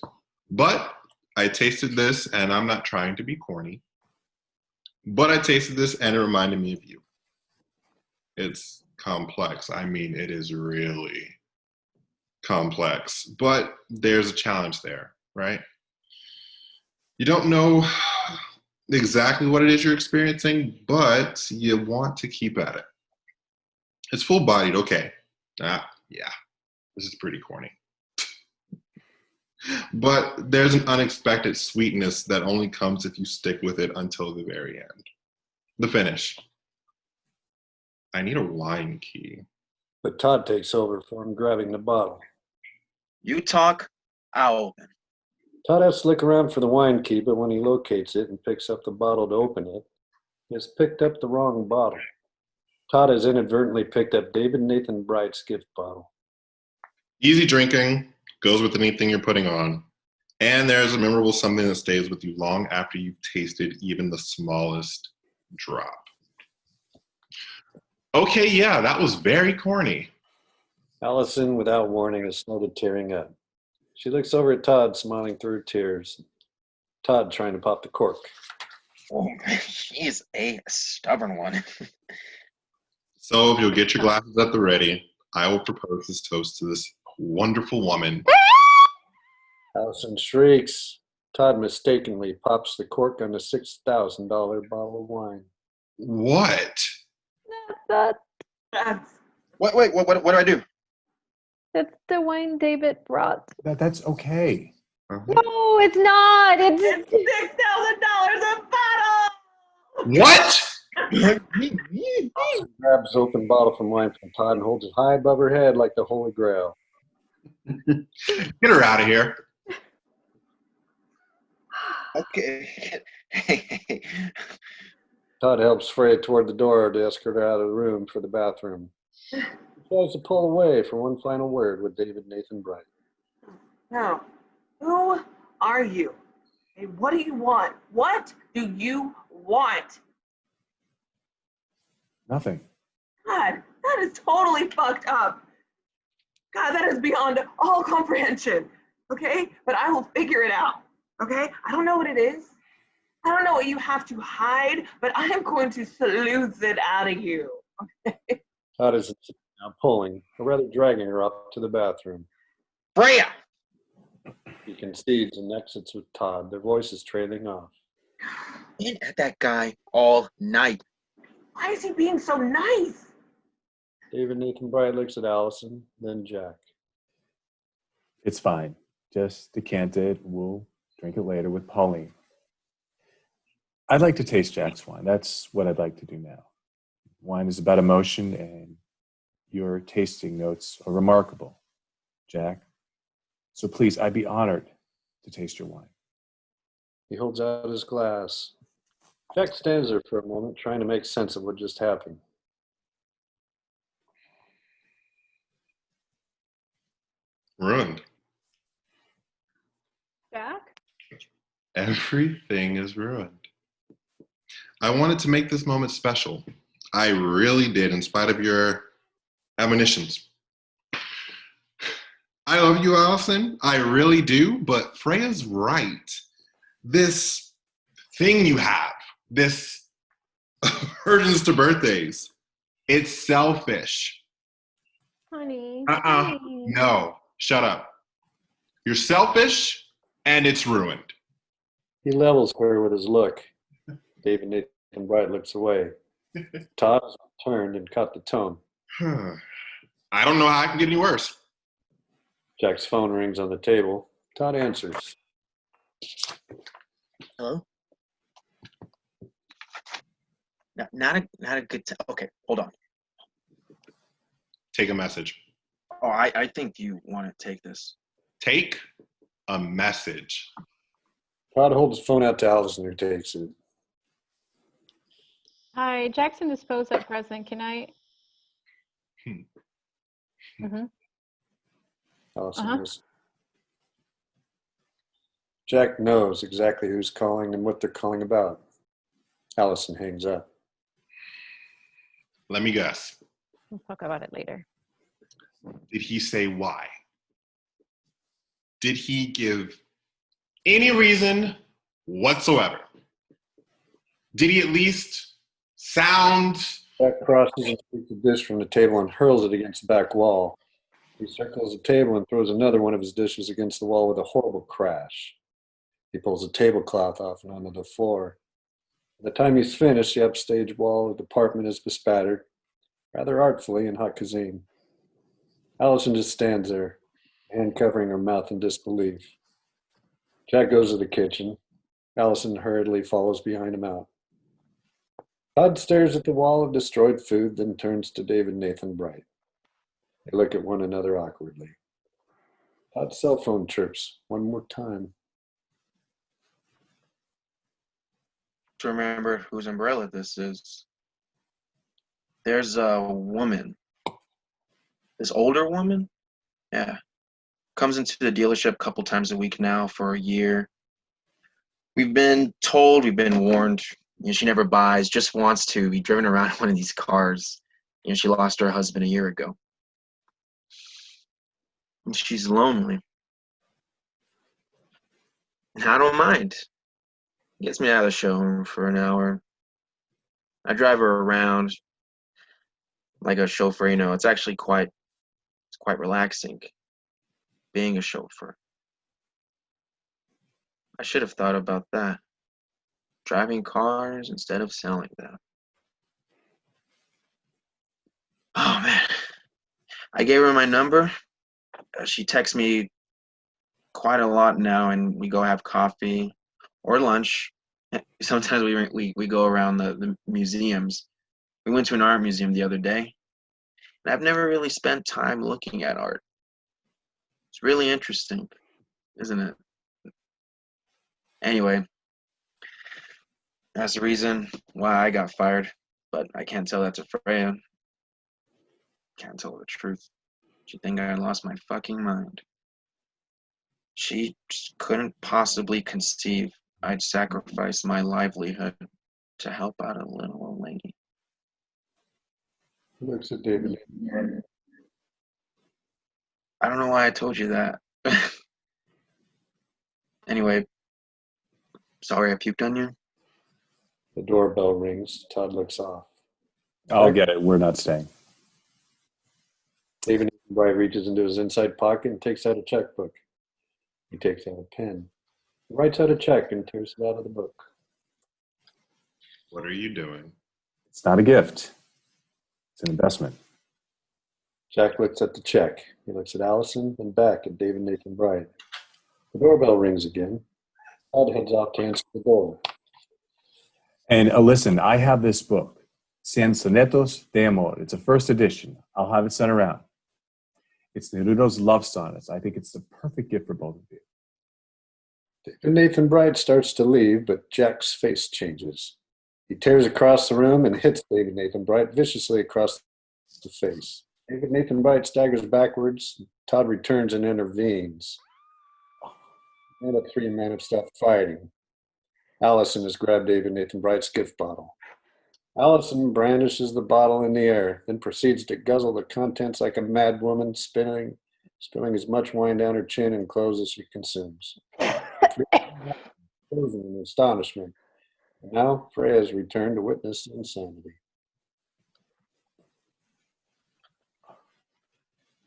But I tasted this, and I'm not trying to be corny, but I tasted this and it reminded me of you. It's complex. I mean, it is really complex, but there's a challenge there, right? You don't know exactly what it is you're experiencing, but you want to keep at it. It's full-bodied, okay. Yeah, this is pretty corny. But there's an unexpected sweetness that only comes if you stick with it until the very end. The finish. I need a wine key. But Todd takes over for him, grabbing the bottle. You talk, I'll open. Todd has to look around for the wine key, but when he locates it and picks up the bottle to open it, he has picked up the wrong bottle. Todd has inadvertently picked up David Nathan Bright's gift bottle. Easy drinking, goes with anything you're putting on, and there's a memorable something that stays with you long after you've tasted even the smallest drop. Okay, yeah, that was very corny. Allison, without warning, has started tearing up. She looks over at Todd, smiling through tears. Todd trying to pop the cork. Oh, he's a stubborn one. So if you'll get your glasses at the ready, I will propose this toast to this wonderful woman. Allison shrieks. Todd mistakenly pops the cork on the $6,000 bottle of wine. What? That's That's What do I do? that's the wine David brought. That's okay. No, it's not. It's $6,000 a bottle. What? Allison grabs the open bottle from wine from Todd and holds it high above her head like the Holy Grail. Get her out of here. Okay. Todd helps Freya toward the door to escort her out of the room for the bathroom. He tries to pull away for one final word with David Nathan Bright. No. Who are you? Hey, what do you want? What do you want? Nothing. God, that is totally fucked up. God, that is beyond all comprehension. Okay? But I will figure it out. Okay? I don't know what it is. I don't know what you have to hide, but I am going to sleuth it out of you. Todd is now pulling, or rather dragging her up to the bathroom. Freya! He concedes and exits with Todd, their voices trailing off. Been at that guy all night. Why is he being so nice? David Nathan Bright looks at Allison, then Jack. It's fine. Just decant it. We'll drink it later with Pauline. I'd like to taste Jack's wine. That's what I'd like to do now. Wine is about emotion, and your tasting notes are remarkable, Jack. So please, I'd be honored to taste your wine. He holds out his glass. Jack stands there for a moment, trying to make sense of what just happened. Ruined. Jack? Everything is ruined. I wanted to make this moment special. I really did, in spite of your admonitions. I love you, Allison. I really do, but Freya's right. This thing you have, this urgence to birthdays, it's selfish. Honey. No, shut up. You're selfish, and it's ruined. He levels her with his look. David Nathan Bright looks away. Todd has turned and caught the tone. I don't know how I can get any worse. Jack's phone rings on the table. Todd answers. Hello? Not a good time. Okay, hold on. Take a message. Oh, I think you want to take this. Take a message. Todd holds the phone out to Allison, who takes it. Hi, Jackson is supposed at present. Can I? Allison knows. Jack knows exactly who's calling and what they're calling about. Allison hangs up. Let me guess. We'll talk about it later. Did he say why? Did he give any reason whatsoever? Did he at least sound? Jack crosses and takes a dish from the table and hurls it against the back wall. He circles the table and throws another one of his dishes against the wall with a horrible crash. He pulls the tablecloth off and onto the floor. By the time he's finished, the upstage wall of the apartment is bespattered, rather artfully, in hot cuisine. Allison just stands there, hand covering her mouth in disbelief. Jack goes to the kitchen. Allison hurriedly follows behind him out. Todd stares at the wall of destroyed food, then turns to David Nathan Bright. They look at one another awkwardly. Todd's cell phone chirps one more time. To remember whose umbrella this is. There's a woman. This older woman? Yeah. Comes into the dealership a couple times a week now for a year. We've been told, we've been warned. She never buys, just wants to be driven around in one of these cars. She lost her husband a year ago. And she's lonely. And I don't mind. Gets me out of the showroom for an hour. I drive her around like a chauffeur, it's actually quite It's quite relaxing being a chauffeur. I should have thought about that. Driving cars instead of selling them. Oh man. I gave her my number. She texts me quite a lot now, and we go have coffee or lunch. Sometimes we go around the museums. We went to an art museum the other day, and I've never really spent time looking at art. It's really interesting, isn't it? Anyway, that's the reason why I got fired, but I can't tell that to Freya. Can't tell her the truth. She think I lost my fucking mind. She just couldn't possibly conceive I'd sacrifice my livelihood to help out a little old lady. He looks at David. I don't know why I told you that. Anyway, sorry I puked on you. The doorbell rings. Todd looks off. I'll get it. We're not staying. David Bright reaches into his inside pocket and takes out a checkbook. He takes out a pen. He writes out a check and tears it out of the book. What are you doing? It's not a gift. It's an investment. Jack looks at the check. He looks at Allison and back at David Nathan Bright. The doorbell rings again. Todd heads off to answer the door. And listen, I have this book, Cien Sonetos de Amor. It's a first edition. I'll have it sent around. It's Neruda's love sonnets. I think it's the perfect gift for both of you. David Nathan Bright starts to leave, but Jack's face changes. He tears across the room and hits David Nathan Bright viciously across the face. David Nathan Bright staggers backwards. Todd returns and intervenes. And the three men have stopped fighting. Allison has grabbed David Nathan Bright's gift bottle. Allison brandishes the bottle in the air, then proceeds to guzzle the contents like a mad woman, spilling as much wine down her chin and clothes as she consumes. Frozen in astonishment. And now Freya has returned to witness insanity.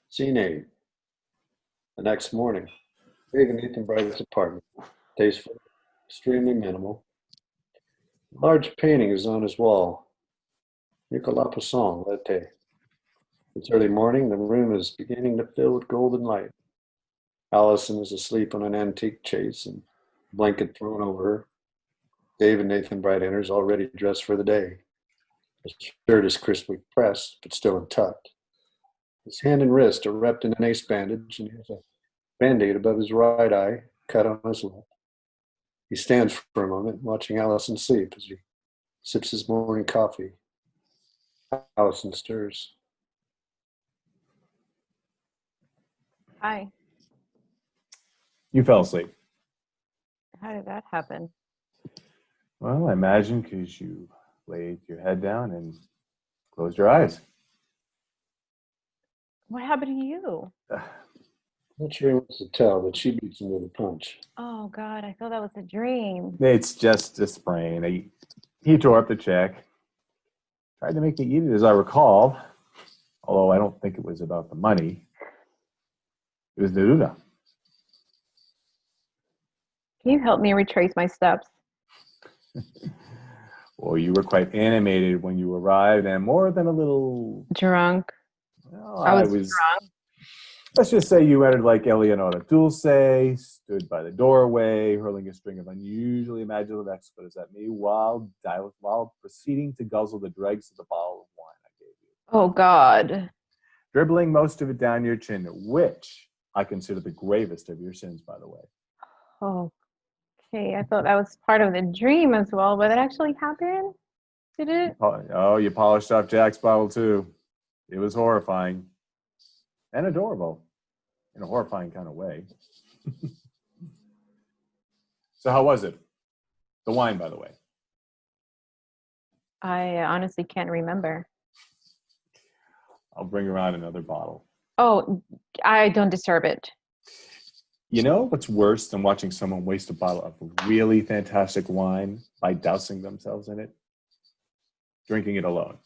Scene 8. The next morning, David Nathan Bright's apartment. Tasteful, extremely minimal. A large painting is on his wall. Nicolas Poussin, Latte. It's early morning. The room is beginning to fill with golden light. Allison is asleep on an antique chaise and a blanket thrown over her. David Nathan Bright enters, already dressed for the day. His shirt is crisply pressed, but still untucked. His hand and wrist are wrapped in an ace bandage, and he has a Band-Aid above his right eye, cut on his lip. He stands for a moment, watching Allison sleep as he sips his morning coffee. Allison stirs. Hi. You fell asleep. How did that happen? Well, I imagine because you laid your head down and closed your eyes. What happened to you? Not sure he wants to tell, but she beats him with a punch. Oh, God, I thought that was a dream. It's just a sprain. He tore up the check. Tried to make me eat it, as I recall. Although I don't think it was about the money. It was Neruda. Can you help me retrace my steps? Well, you were quite animated when you arrived, and more than a little... Drunk. Well, I was drunk. Let's just say you entered like Eleonora Dulce, stood by the doorway, hurling a string of unusually imaginative expletives at me while proceeding to guzzle the dregs of the bottle of wine I gave you. Oh, God. Dribbling most of it down your chin, which I consider the gravest of your sins, by the way. Oh, okay. I thought that was part of the dream as well, but it actually happened? Did it? Oh, you polished off Jack's bottle, too. It was horrifying. And adorable. In a horrifying kind of way. So how was it? The wine, by the way. I honestly can't remember. I'll bring around another bottle. Oh, I don't deserve it. You know what's worse than watching someone waste a bottle of really fantastic wine by dousing themselves in it? Drinking it alone.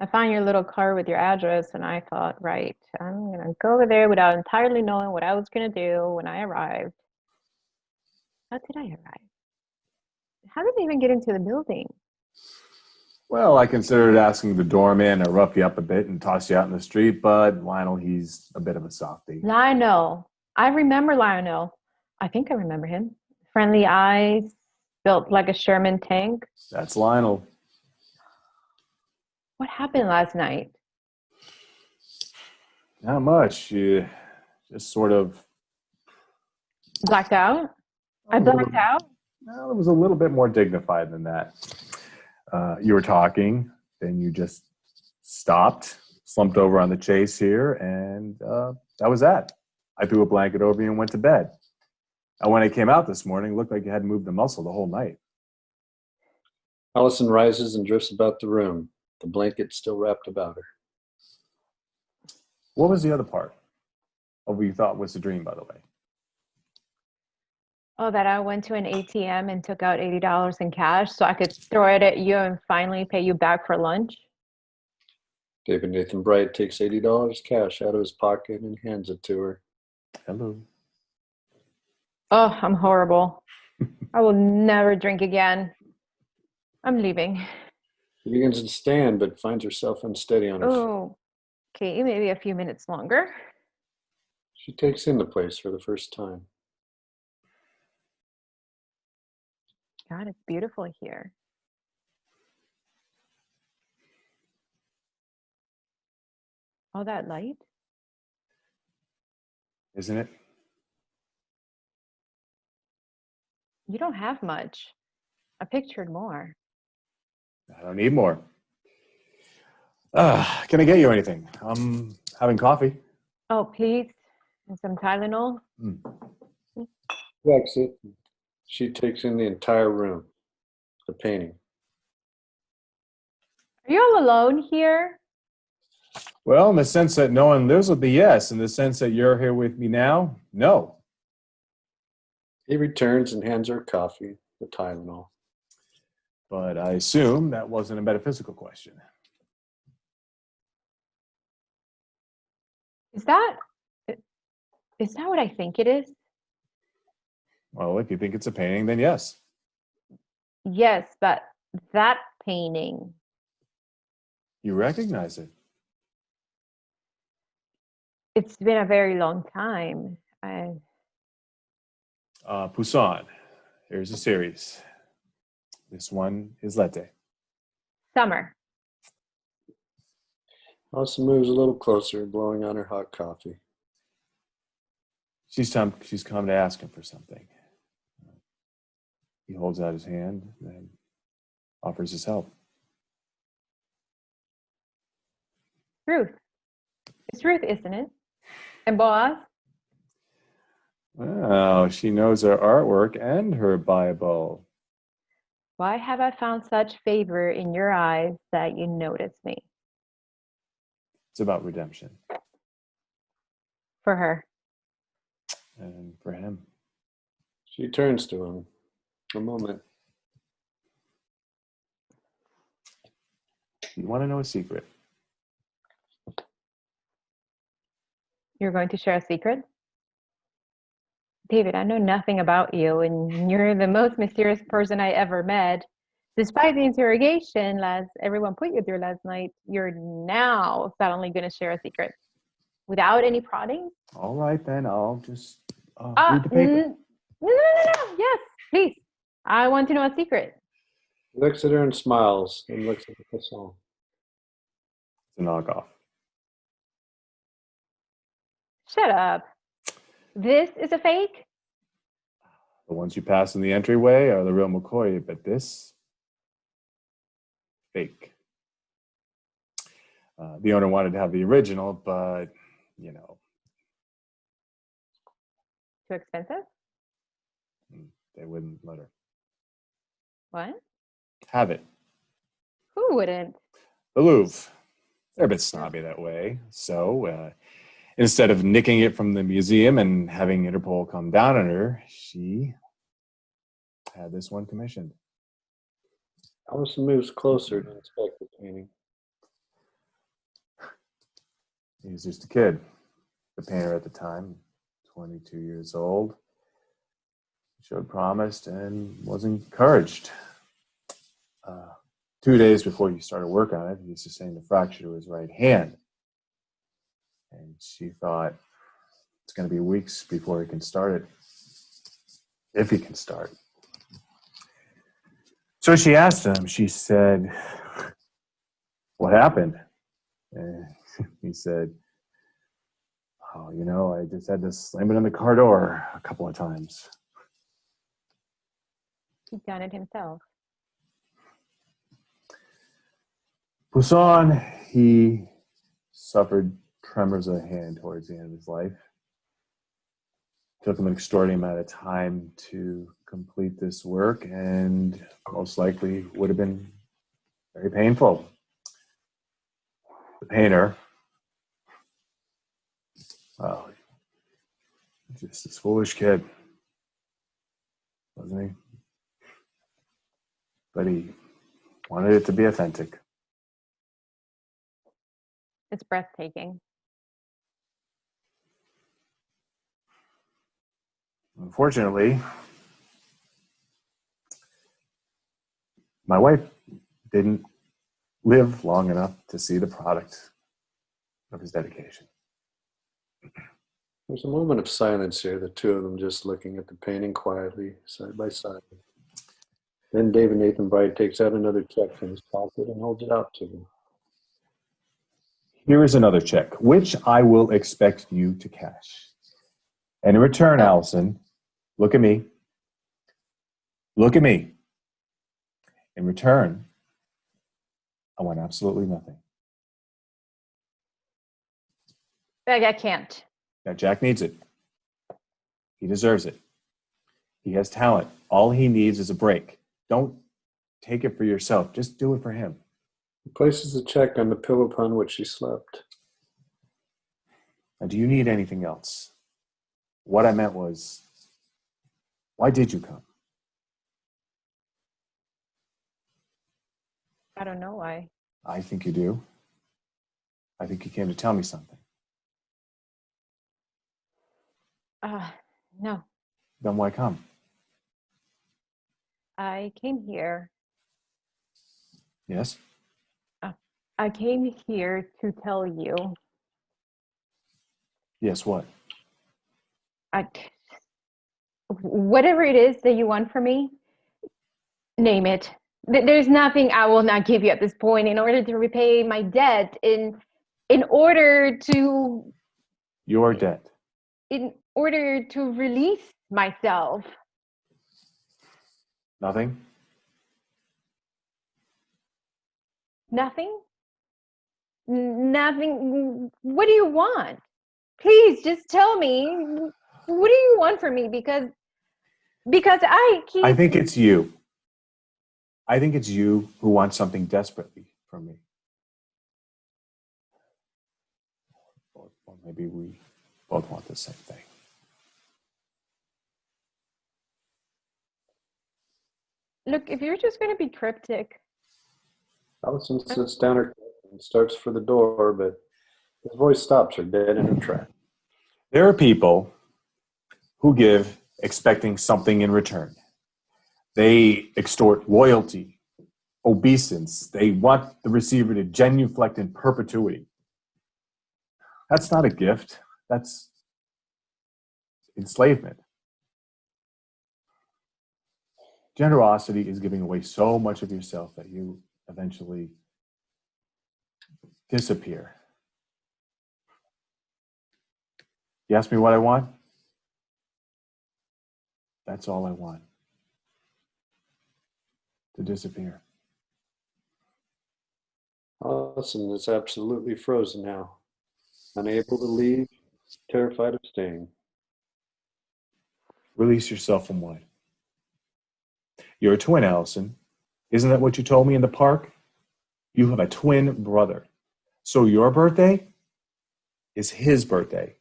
I found your little card with your address, and I thought, right, I'm gonna go over there without entirely knowing what I was gonna do when I arrived. How did I arrive? How did I even get into the building? Well, I considered asking the doorman to rough you up a bit and toss you out in the street, but Lionel, he's a bit of a softie. Lionel. I remember Lionel. I think I remember him. Friendly eyes, built like a Sherman tank. That's Lionel. What happened last night? Not much. You just sort of. Blacked out? I blacked out? Well, it was a little bit more dignified than that. You were talking, then you just stopped, slumped over on the chase here, and that was that. I threw a blanket over you and went to bed. And when I came out this morning, it looked like you hadn't moved a muscle the whole night. Allison rises and drifts about the room, the blanket still wrapped about her. What was the other part of what you thought was a dream, by the way? Oh, that I went to an ATM and took out $80 in cash so I could throw it at you and finally pay you back for lunch. David Nathan Bright takes $80 cash out of his pocket and hands it to her. Hello. Oh, I'm horrible. I will never drink again. I'm leaving. She begins to stand, but finds herself unsteady on her feet. Oh, okay, maybe a few minutes longer. She takes in the place for the first time. God, it's beautiful here. All that light? Isn't it? You don't have much. I pictured more. I don't need more. Can I get you anything? I'm having coffee. Oh, please. And some Tylenol. She exits. She takes in the entire room, the painting. Are you all alone here? Well, in the sense that no one lives with me, yes. In the sense that you're here with me now, no. He returns and hands her coffee, the Tylenol. But I assume that wasn't a metaphysical question. Is that what I think it is? Well, if you think it's a painting, then yes. Yes, but that painting. You recognize it. It's been a very long time. Poussin. Here's a series. This one is Lette. Summer. Allison moves a little closer, blowing on her hot coffee. She's come to ask him for something. He holds out his hand and offers his help. Ruth. It's Ruth, isn't it? And Boaz? Well, she knows her artwork and her Bible. Why have I found such favor in your eyes that you notice me? It's about redemption. For her. And for him. She turns to him. A moment. You want to know a secret? You're going to share a secret? David, I know nothing about you, and you're the most mysterious person I ever met. Despite the interrogation everyone put you through last night, you're now suddenly going to share a secret without any prodding? All right, then. I'll just read the paper. No. Yes, please. I want to know a secret. He looks at her and smiles, and looks at the croissant. It's a knockoff. Shut up. This is a fake? The ones you pass in the entryway are the real McCoy, but this, fake. The owner wanted to have the original, but, you know. Too expensive? They wouldn't let her What? have it. Who wouldn't? The Louvre. They're a bit snobby that way. So instead of nicking it from the museum and having Interpol come down on her, she had this one commissioned. Allison moves closer to inspect the painting. He was just a kid, the painter at the time, 22 years old. Showed promise and was encouraged. 2 days before he started work on it, he sustained a fracture to his right hand. And she thought it's going to be weeks before he can start it, if he can start. So she asked him, she said, "What happened?" And he said, "Oh, I just had to slam it in the car door a couple of times." He's done it himself. Poussin, he suffered tremors of the hand towards the end of his life. It took him an extraordinary amount of time to complete this work, and most likely would have been very painful. The painter, well, just this foolish kid, wasn't he? But he wanted it to be authentic. It's breathtaking. Unfortunately, my wife didn't live long enough to see the product of his dedication. There's a moment of silence here, the two of them just looking at the painting quietly, side by side. Then David Nathan Bright takes out another check from his pocket and holds it out to him. Here is another check, which I will expect you to cash. And in return, Allison, look at me. Look at me. In return, I want absolutely nothing. I can't. Now, Jack needs it. He deserves it. He has talent. All he needs is a break. Don't take it for yourself. Just do it for him. He places the check on the pillow upon which she slept. Now, do you need anything else? What I meant was, why did you come? I don't know why. I think you do. I think you came to tell me something. No. Then why come? I came here. Yes? I came here to tell you. Yes, what? Whatever it is that you want from me, name it. There's nothing I will not give you at this point in order to repay my debt, in order to Your debt. in order to release myself. Nothing? Nothing? Nothing. What do you want? Please just tell me. What do you want from me? Because I keep. I think it's you. I think it's you who wants something desperately from me. Or maybe we both want the same thing. Look, if you're just going to be cryptic. Allison sits down her and starts for the door, but his voice stops her dead in her track. There are people who give expecting something in return. They extort loyalty, obeisance. They want the receiver to genuflect in perpetuity. That's not a gift. That's enslavement. Generosity is giving away so much of yourself that you eventually disappear. You ask me what I want? That's all I want. To disappear. Allison is absolutely frozen now, unable to leave, terrified of staying. Release yourself from what? You're a twin, Allison. Isn't that what you told me in the park? You have a twin brother. So your birthday is his birthday.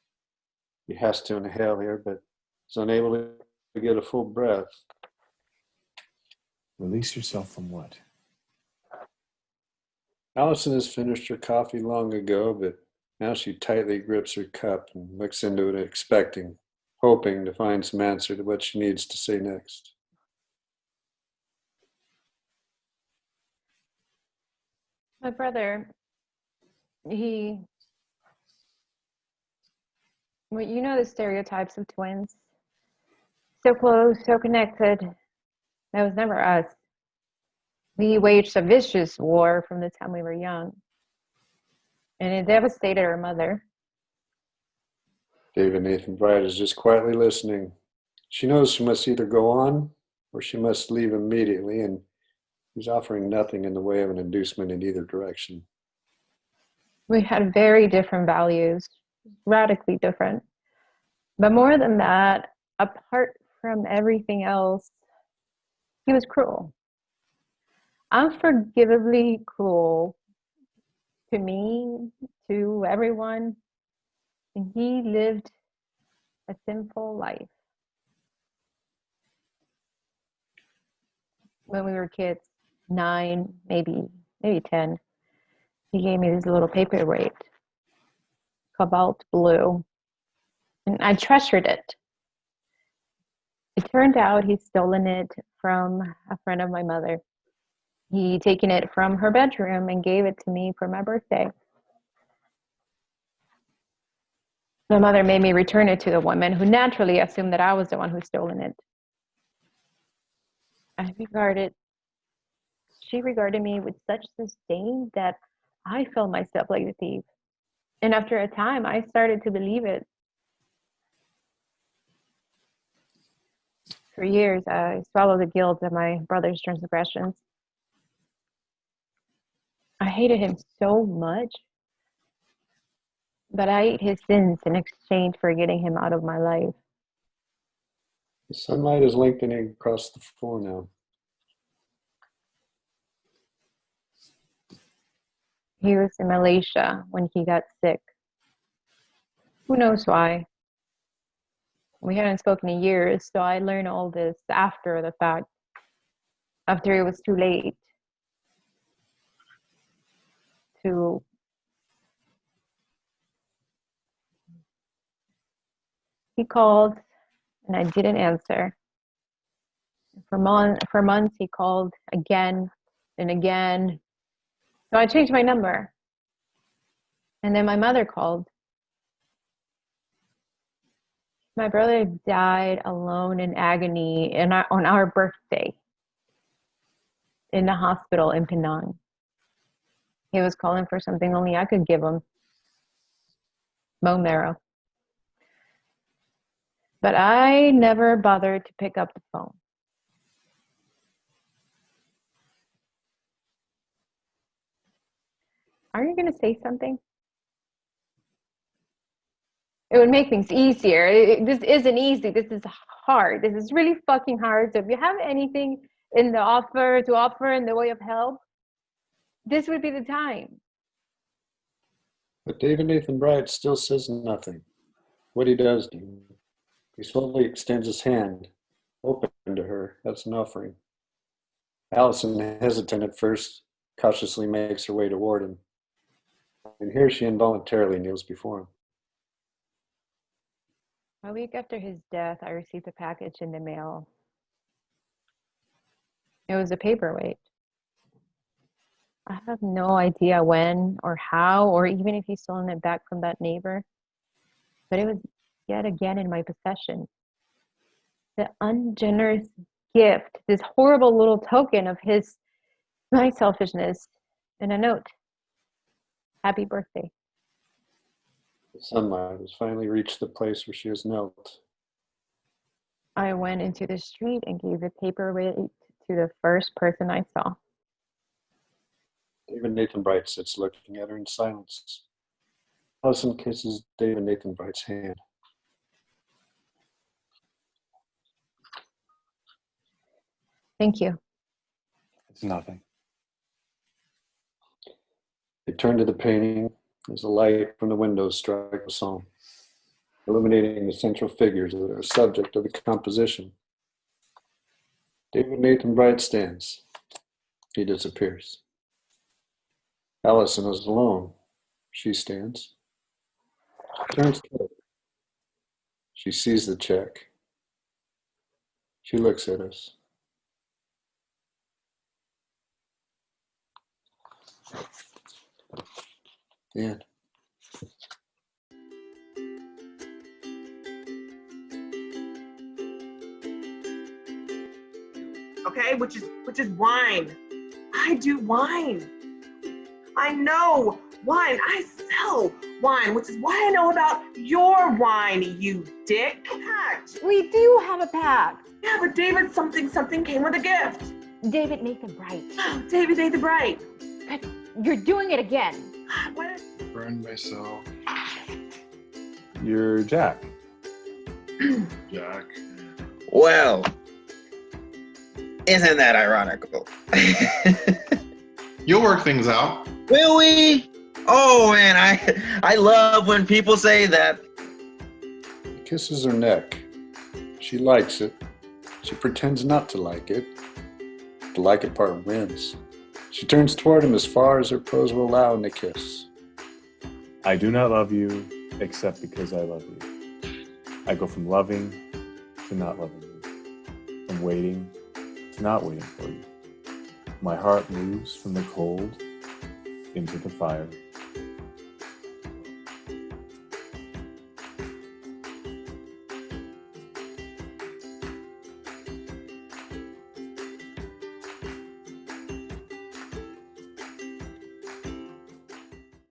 He has to inhale here, but is unable to get a full breath. Release yourself from what? Allison has finished her coffee long ago, but Now she tightly grips her cup and looks into it, expecting, hoping to find some answer to what she needs to say next. My brother, well, you know the stereotypes of twins. So close, so connected. That was never us. We waged a vicious war from the time we were young, and it devastated our mother. David Nathan Bright is just quietly listening. She knows she must either go on or she must leave immediately, and he's offering nothing in the way of an inducement in either direction. We had very different values, radically different. But more than that, apart from everything else, he was cruel. Unforgivably cruel to me, to everyone. And he lived a sinful life. When we were kids, 9, maybe 10, he gave me this little paperweight, cobalt blue, and I treasured it. It turned out he'd stolen it from a friend of my mother. He'd taken it from her bedroom and gave it to me for my birthday. My mother made me return it to the woman, who naturally assumed that I was the one who'd stolen it. She regarded me with such disdain that I felt myself like the thief. And after a time, I started to believe it. For years, I swallowed the guilt of my brother's transgressions. I hated him so much, but I ate his sins in exchange for getting him out of my life. The sunlight is lengthening across the floor now. He was in Malaysia when he got sick. Who knows why? We hadn't spoken in years, so I learned all this after the fact, after it was too late to he called and I didn't answer. For months he called again and again. So I changed my number. And then my mother called. My brother died alone in agony on our birthday in the hospital in Penang. He was calling for something only I could give him, bone marrow. But I never bothered to pick up the phone. Are you going to say something? It would make things easier. This isn't easy. This is hard. This is really fucking hard. So if you have anything to offer in the way of help, this would be the time. But David Nathan Bright still says nothing. What he does do, he slowly extends his hand, open to her, as an offering. Allison, hesitant at first, cautiously makes her way toward him. And here she involuntarily kneels before him. A week after his death, I received a package in the mail. It was a paperweight. I have no idea when or how, or even if he's stolen it back from that neighbor, but it was yet again in my possession. The ungenerous gift, this horrible little token of my selfishness, and a note. Happy birthday. The sunlight has finally reached the place where she has knelt. I went into the street and gave the paperweight to the first person I saw. David Nathan Bright sits looking at her in silence. Allison kisses David Nathan Bright's hand. Thank you. It's nothing. They turn to the painting as the light from the windows strikes the song, illuminating the central figures that are subject of the composition. David Nathan Bright stands. He disappears. Allison is alone. She stands. Turns toward her. She sees the check. She looks at us. The end. Okay, which is wine. I do wine. I know wine. I sell wine, which is why I know about your wine, you dick. Pact. We do have a pact. Yeah, but David something came with a gift. David Nathan Bright. David Nathan Bright. God, you're doing it again. What? Burn myself. You're Jack. Jack. Well, isn't that ironical? You'll work things out. Will we? Oh man, I love when people say that. He kisses her neck. She likes it. She pretends not to like it. The like it part wins. She turns toward him as far as her pose will allow in the kiss. I do not love you except because I love you. I go from loving to not loving you, from waiting to not waiting for you. My heart moves from the cold into the fire.